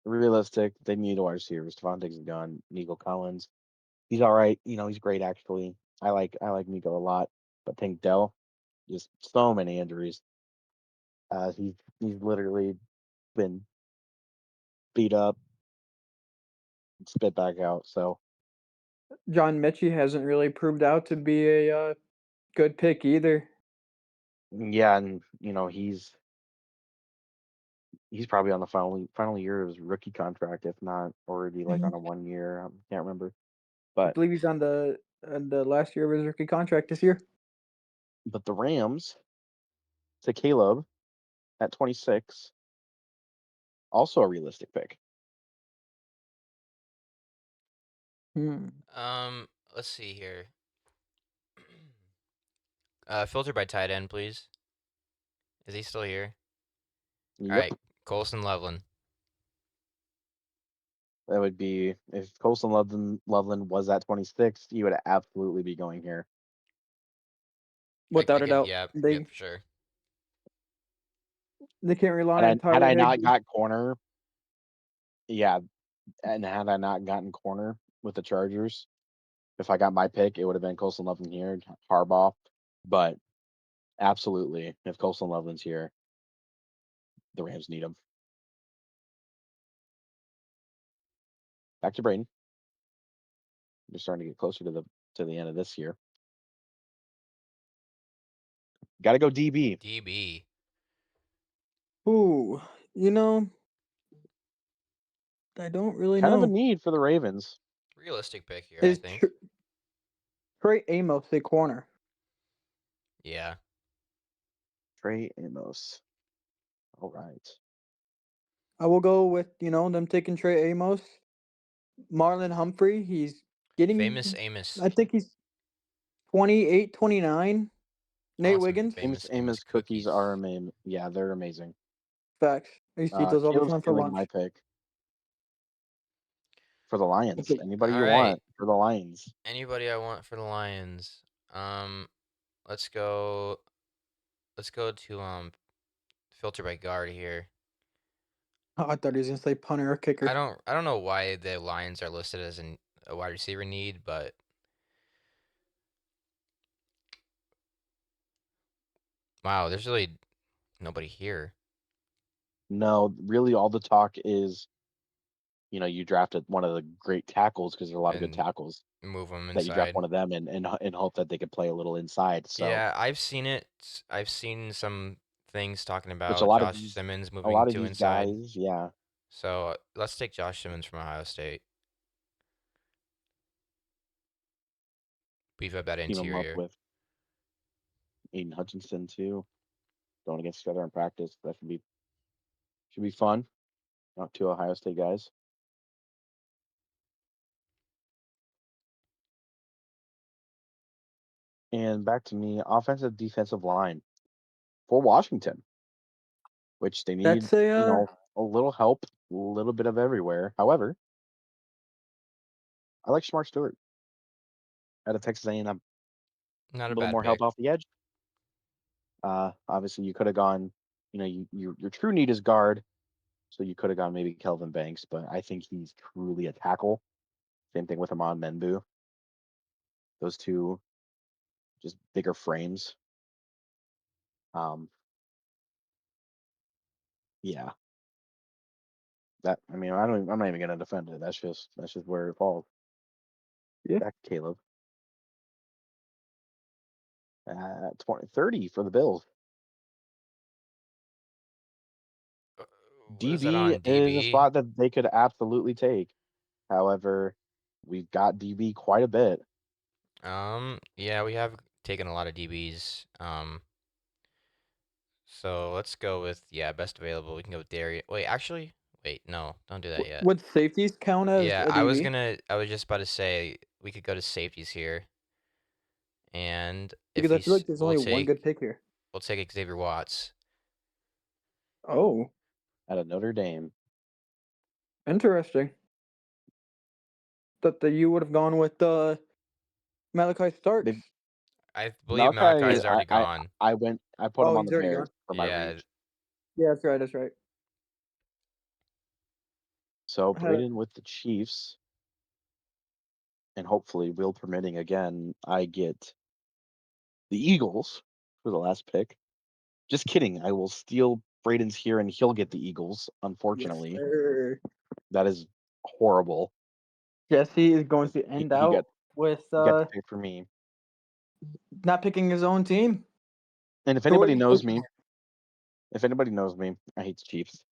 Realistic. They need wide receivers. Devon Diggs is gone. Nico Collins. He's all right. He's great actually. I like Nico a lot. But Tank Dell, just so many injuries. He's literally been beat up, and spit back out. So John Mechie hasn't really proved out to be a good pick either. yeah, and he's probably on the final year of his rookie contract, if not already like Mhm. on a 1 year. I can't remember. I But believe he's on the last year of his rookie contract this year. the Rams to Caleb at 26, also a realistic pick. Hmm. Let's see here. Filter by tight end, please. Is he still here? All Yep. right, Colson Loveland. That would be if Colson Loveland was at 26, he would absolutely be going here. I Without a can, doubt. yeah, yeah, They for sure. they can't rely Had on I had Tyler I not Higbee. got corner, yeah, and had I not gotten corner with the Chargers, if I got my pick, it would have been Colson Loveland here, Harbaugh. But absolutely, if Colson Loveland's here, the Rams need him. Back to Braden. We're starting to get closer to the end of this year. Got to go DB. DB. Ooh, I don't really Kind of a know. need for the Ravens. Realistic pick here, I Is think. Trey Amos a corner? Yeah. Trey Amos. All right. I will go with, them taking Trey Amos. Marlon Humphrey, he's Famous getting, Amos. I think he's 28, 29. I Nate want some Wiggins, famous Amos cookies are cookies. amazing. Yeah, they're amazing. facts. I used to eat those all the Caleb's time for stealing lunch. my pick for the Lions. Okay. Anybody All you right. want for the Lions. Anybody I want for the Lions? Let's go. Let's go to filter by guard here. Oh, I thought he was gonna say punter or kicker. I don't know why the Lions are listed as a wide receiver need, but wow, there's really nobody here. No, really, all the talk is, you drafted one of the great tackles because there are a lot of good And tackles move them that you draft inside. one of them and hope that they could play a little inside. So, Yeah, I've seen it. I've seen some things talking which a about lot of Josh these, Simmons a moving lot of to these inside. guys, yeah, So let's take Josh Simmons from Ohio State. Beef up that team them up interior. with Aiden Hutchinson too, going against each other in practice. That should be fun. Not two Ohio State guys. And back to me, offensive defensive line for Washington, which they need, That's a a little help, a little bit of everywhere. However, I like Smart Stewart out of Texas A&M. Not A a little bad more help pick. off the edge. Obviously, you could have gone. Your true need is guard, so you could have gone maybe Kelvin Banks, but I think he's truly a tackle. Same thing with Amon Menbu. Those two just bigger frames. Um, yeah, I'm not even gonna defend it. That's just where it falls. yeah. Back to Caleb. 30 for the Bills. What is that DB on is a DB? spot that they could absolutely take. However, we've got DB quite a bit. Yeah, we have taken a lot of DBs. So let's go with best available. We can go with Darius. Wait, actually, wait, no, don't do that yet. Would safeties count as Yeah, a DB? I was just about to say we could go to safeties here, and if Because I feel like there's only one good pick here. we'll take Xavier Watts. Oh, At a Notre Dame. interesting. That you would have gone with Malachi Starks. They I believe Malachi Malachi, is already gone. I put him Oh, on the he's already Bears gone. for my Yeah, reach. Yeah, that's right. That's right. So I had it. Braden with the Chiefs, and hopefully, will permitting again, I get the Eagles for the last pick. Just kidding. I will steal Braden's here, and he'll get the Eagles. Yes, Unfortunately, sir. that is horrible. Jesse is going to He, end he got out with he got the pick for me. not picking his own team. And if anybody knows me, I hate the Chiefs,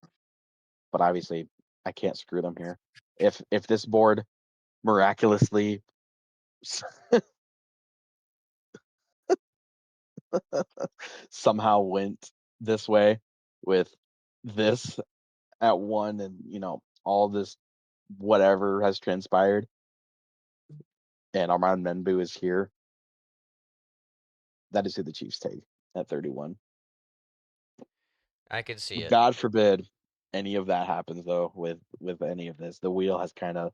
but obviously I can't screw them here. If this board miraculously somehow went this way with this at one, and all this whatever has transpired, and Armand Menbu is here, that is who the Chiefs take at 31. I could see it. God forbid any of that happens though with any of this. The wheel has kind of,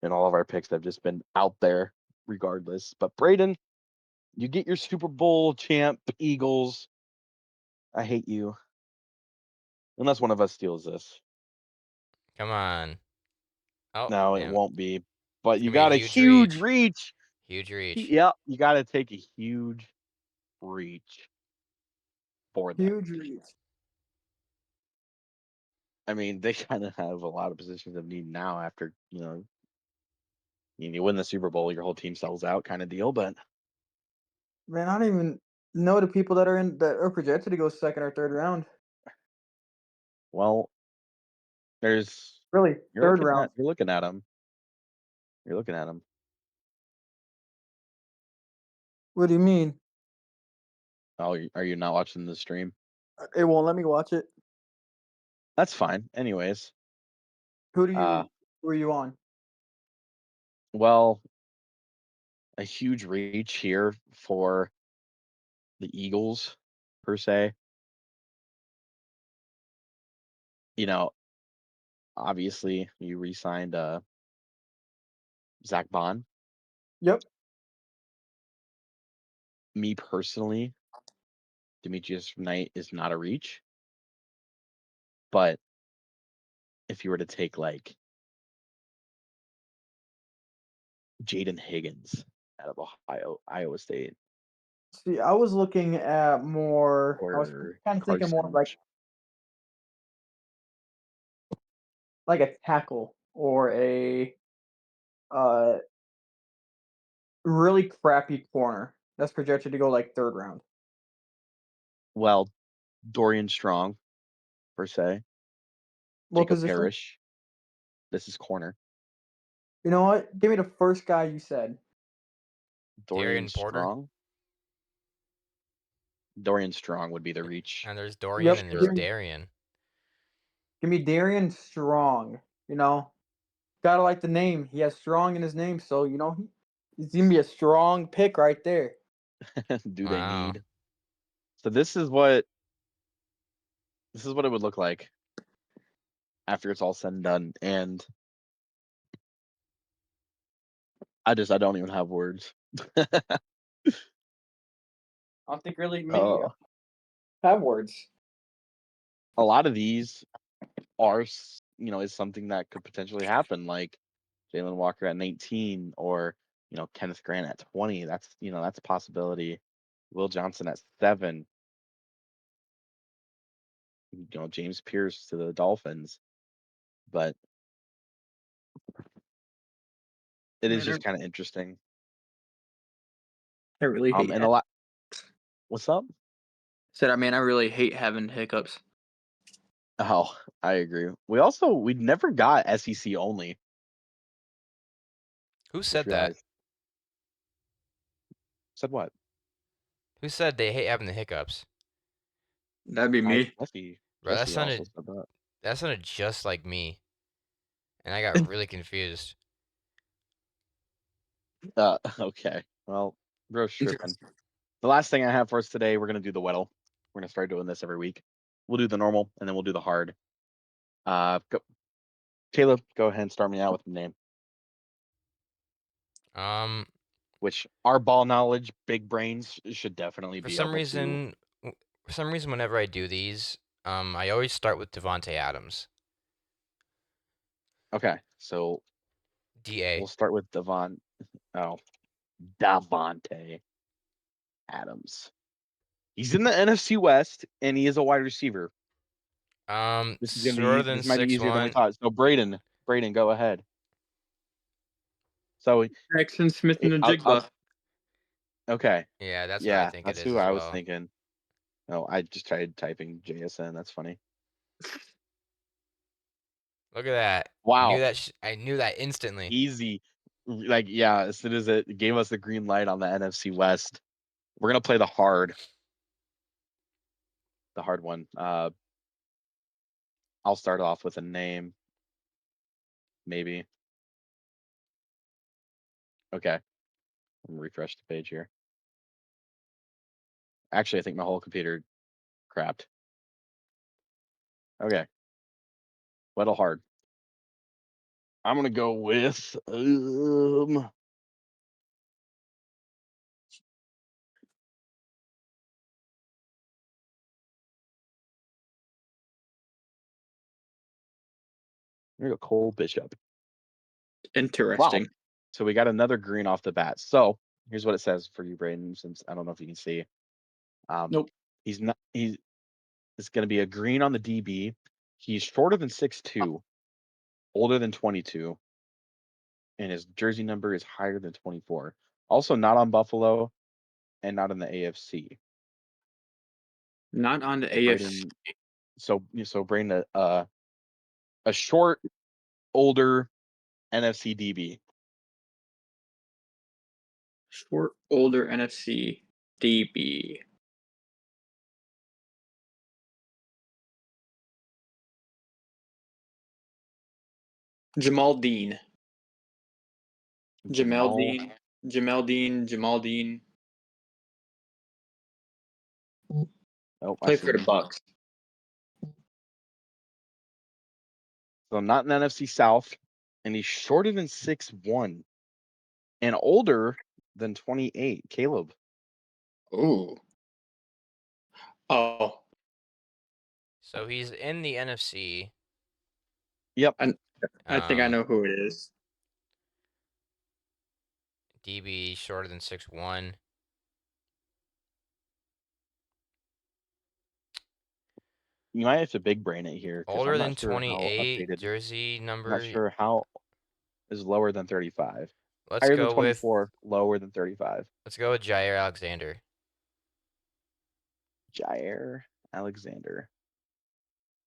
and all of our picks have just been out there regardless. But Braden, you get your Super Bowl champ Eagles. I hate you. Unless one of us steals this. Come on. Oh, No, it damn. won't be. But It's you gonna be a got a huge huge reach. reach. Huge reach. Yep, you got to take a huge reach for them. Huge reach. I mean, they kind of have a lot of positions of need now after, you win the Super Bowl, your whole team sells out kind of deal. But, Man, I don't even know the people that are projected to go second or third round. well, there's, Really, third round. you're looking at them. You're looking at them. What do you mean? Oh, are you not watching the stream? It won't let me watch it. That's fine. Anyways, uh, Who are you on? well, a huge reach here for the Eagles, per se. You know, obviously, you re-signed Zach Bond. Yep. Me personally, Demetrius Knight is not a reach, but if you were to take like Jaden Higgins out of Iowa State, See, I was looking at more. I was or kind of thinking more of Carson, like a tackle or a uh really crappy corner that's projected to go like third round. well, Dorian Strong, per se, What Jacob position? Parrish. This is corner. You know what? Give me the first guy you said. Dorian Darian Porter. Strong. Dorian Strong would be the reach And there's for Dorian Yep. and there's sure. Darian. Give me Darian Strong. Gotta like the name. He has strong in his name, so he's gonna be a strong pick right there. Do they Wow. need? So this is what it would look like after it's all said and done. And I don't even have words. I don't think really many uh, have words. a lot of these are, is something that could potentially happen, like Jalen Walker at 19, or Kenneth Grant at 20. That's a possibility. Will Johnson at 7. James Pierce to the Dolphins, but it is Man, just kind of interesting. I really hate And a lot. What's up? said I really hate having hiccups. Oh, I agree. We never got SEC only. Who Just said that? realized. Said what? Who said they hate having the hiccups? That'd be I me. Jesse. Bro, Jesse also said that. that sounded just like me, and I got really confused. Okay. Well, bro's tripping. Interesting. The last thing I have for us today, we're gonna do the Weddle. We're gonna start doing this every week. We'll do the normal and then we'll do the hard. Go, Caleb, go ahead and start me out with the name. Um, Which our ball knowledge, big brains should definitely for be some able to. reason, whenever I do these, I always start with Devonte Adams, Okay, so we'll DA. start with Davante Adams. He's in the NFC West and he is a wide receiver. This is gonna Shorter be than this might be six easier than we one. thought. So Braden, go ahead. So Jackson Smith and the I'll Jigba. okay. Yeah, that's what I Yeah, think it that's is who as I was well. thinking. No, I just tried typing JSN. That's funny. Look at that. Wow, I knew that instantly. easy. Like, yeah, as soon as it gave us the green light on the NFC West, we're gonna play the hard one. I'll start off with a name, maybe. Okay, I'm gonna refresh the page here. Actually, I think my whole computer crapped. Okay, Weddle hard. I'm gonna go with I'm gonna go Cole Bishop. Wow. Interesting. So we got another green off the bat. So here's what it says for you, Braden. Since I don't know if you can see, Nope. he's not. He's it's going to be a green on the DB. He's shorter than 6'2", older than 22, and his jersey number is higher than 24. Also, not on Buffalo and not in the AFC. Not on the So AFC. Braden, so Braden, a short, older NFC DB. Short, older NFC DB. Jamal Dean. Jamel Jamal. Dean. Jamel Dean. Jamal Dean. Oh, I Played see for the him. Bucks. So not in the NFC South, and he's shorter than 6'1" and older than 28. Caleb. Ooh. Oh. So he's in the NFC. Yep. I think I know who it is. DB shorter than 6'1". You might have to big brain it here because I'm Older not than sure how 28, updated. jersey I'm not number. sure how is lower than 35. Let's Higher than go with 24, lower than 35. Jair Alexander. Jair Alexander.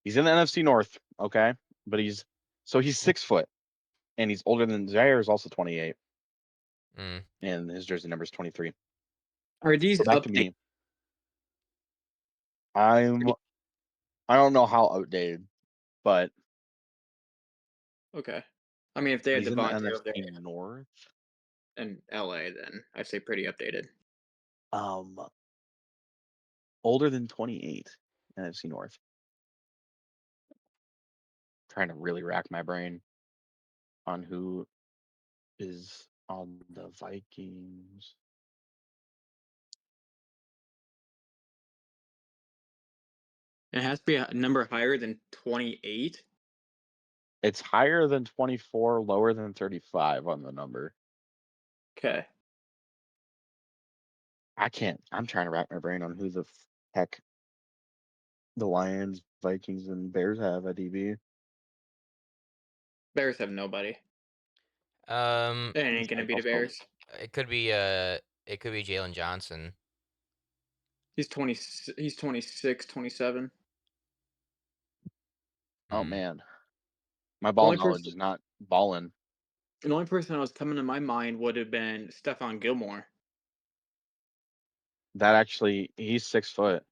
He's in the NFC North, okay? But he's 6 foot and he's older than Jair is also 28 Mm. and his jersey number is 23. Are these So back to updated? me. I don't know how outdated, but Okay. I mean, if they had he's in the Devontae over NFC there North. in LA, then I'd say pretty updated. Um older than 28 NFC North. Trying to really rack my brain on who is on the Vikings. It has to be a number higher than 28. It's higher than 24, lower than 35 on the number. Okay. I'm trying to wrap my brain on who the heck the Lions, Vikings, and Bears have at DB. Bears have nobody. Um, It ain't gonna Besides be the Buffalo. Bears. it could be Jalen Johnson. He's 20. He's 26, 27. Oh Hmm. man, my The ball only knowledge person, is not balling. the only person that was coming to my mind would have been Stephon Gilmore. That actually, he's 6 foot.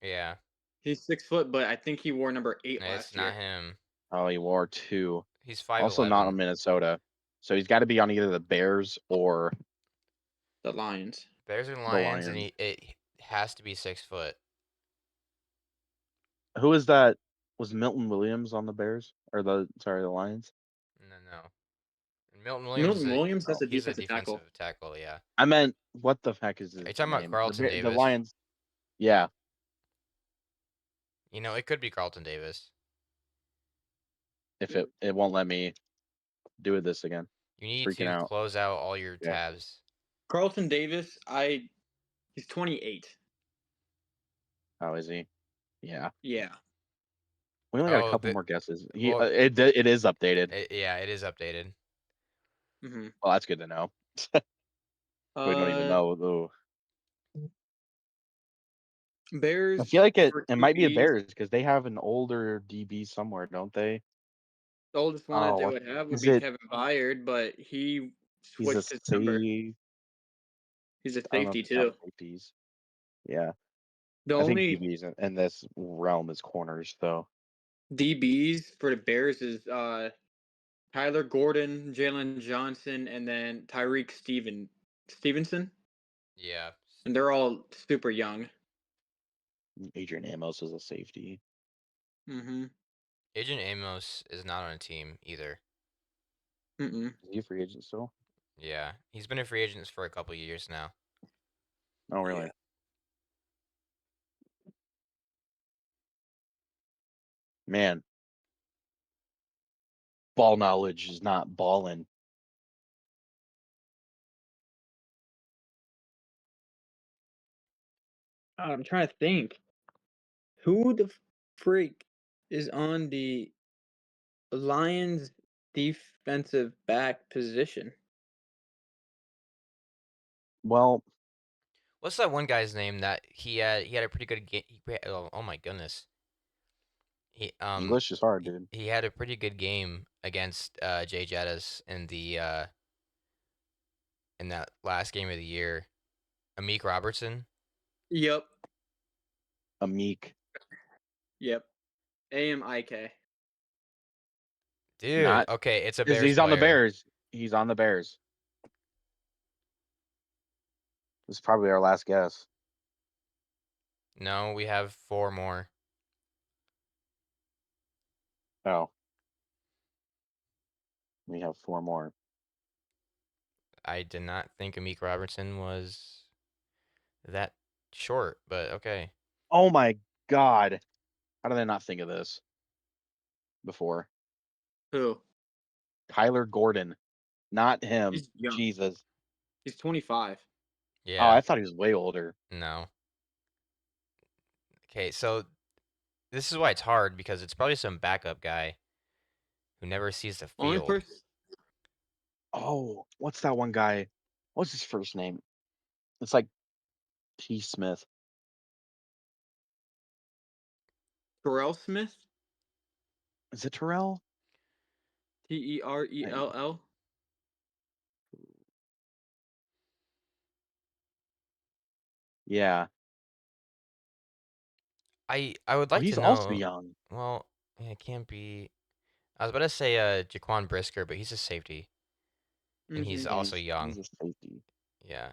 Yeah, He's 6 foot, but I think he wore number 8 it's last not year. him. Oh, he wore 2. He's Also not 5'11". on Minnesota, so he's got to be on either the Bears or The Lions. Bears and the Lions, and Lions. it has to be 6 foot. Who is that? Was Milton Williams on the Bears or the Lions? No, no. And Milton Williams is Milton Williams, that's Oh, a he's a defensive tackle. defensive tackle. Yeah. I meant what the heck is Are his you talking about name? Carlton The Davis? Lions. Yeah, You know, it could be Carlton Davis. if it won't let me do this again. You need Freaking to out. close out all your Yeah. tabs. Carlton Davis, he's 28. How is he? Yeah. Yeah. We only got a Oh, couple more guesses. well, It is updated. yeah, it is updated. Mm-hmm. Well, that's good to know. We don't even Uh, know. Ooh. I Bears feel like it for might be a DBs. Bears because they have an older DB somewhere, don't they? The oldest one that Oh, they what would have would is be it? Kevin Byard, but he He's a switched his number. safety. He's a I don't know if safety they count too. safeties. Yeah, The I think only DBs in this realm is corners, though. DBs for the Bears is Tyler Gordon, Jalen Johnson, and then Stevenson, Yeah. and they're all super young. Adrian Amos is a safety. Mm-hmm. Agent Amos is not on a team either. Mm-mm. Is he a free agent still? Yeah, he's been a free agent for a couple years now. Oh, Yeah. really? Man, ball knowledge is not balling. I'm trying to think. Who the freak is on the Lions defensive back position? Well, What's that one guy's name that he had a pretty good game. Oh my goodness. He English is hard, dude. he had a pretty good game against Jay Jettis in that last game of the year. Amik Robertson. Yep. Amik, Yep. AMIK. Dude, not okay, it's a is Bears he's on the player. Bears. He's on the Bears. This is probably our last guess. No, we have 4 more. Oh, we have 4 more. I did not think Amik Robertson was that short, but okay. Oh my God. How did I not think of this before? Who? Tyler Gordon, not him. He's young. Jesus. He's 25. Oh, I Yeah, thought he was way older. no. Okay, so this is why it's hard because it's probably some backup guy who never sees the Only field. person. Oh, what's that one guy? What's his first name? It's like T. Smith. Terrell Smith. Is it Terrell? Hang on. Terell. Yeah. I would Oh, like to he's also know. young. Well, it can't be. I was about to say Jaquan Brisker, but he's a safety, and he's Mm-hmm. Yeah, also he's young. a safety. Yeah,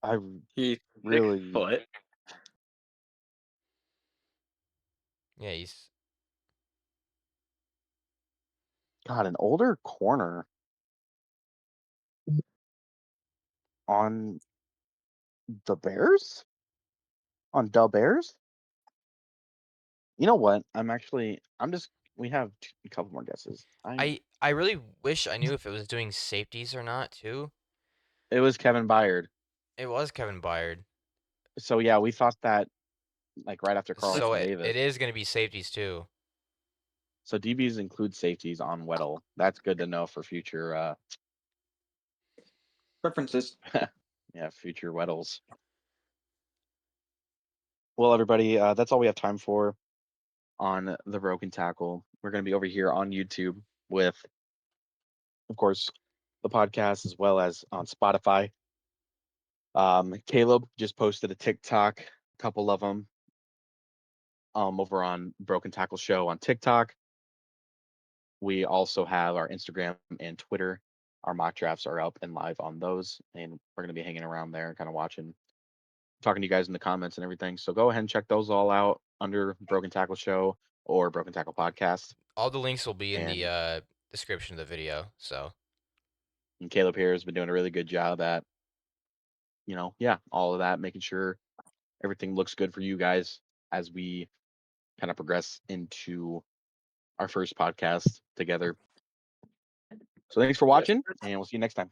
I He's six really foot. yeah, he's. got an older corner on the Bears? On the Bears? You know what? We have a couple more guesses. I really wish I knew if it was doing safeties or not too. It was Kevin Byard. It was Kevin Byard, So yeah, we thought that like right after That's so Carlton it Davis. is going to be safeties too. So DBs include safeties on Weddle. That's good to know for future preferences. yeah, future Weddles. Well, everybody, that's all we have time for on the Broken Tackle. We're going to be over here on YouTube with, of course, the podcast as well as on Spotify. Caleb just posted a TikTok, a couple of them, over on Broken Tackle Show on TikTok. We also have our Instagram and Twitter. Our mock drafts are up and live on those, and we're going to be hanging around there and kind of watching, talking to you guys in the comments and everything. So go ahead and check those all out under Broken Tackle Show or Broken Tackle Podcast. All the links will be in And, the description of the video. So and Caleb here has been doing a really good job at, yeah, all of that, making sure everything looks good for you guys as we kind of progress into our first podcast together. So thanks for Yes. watching, and we'll see you next time.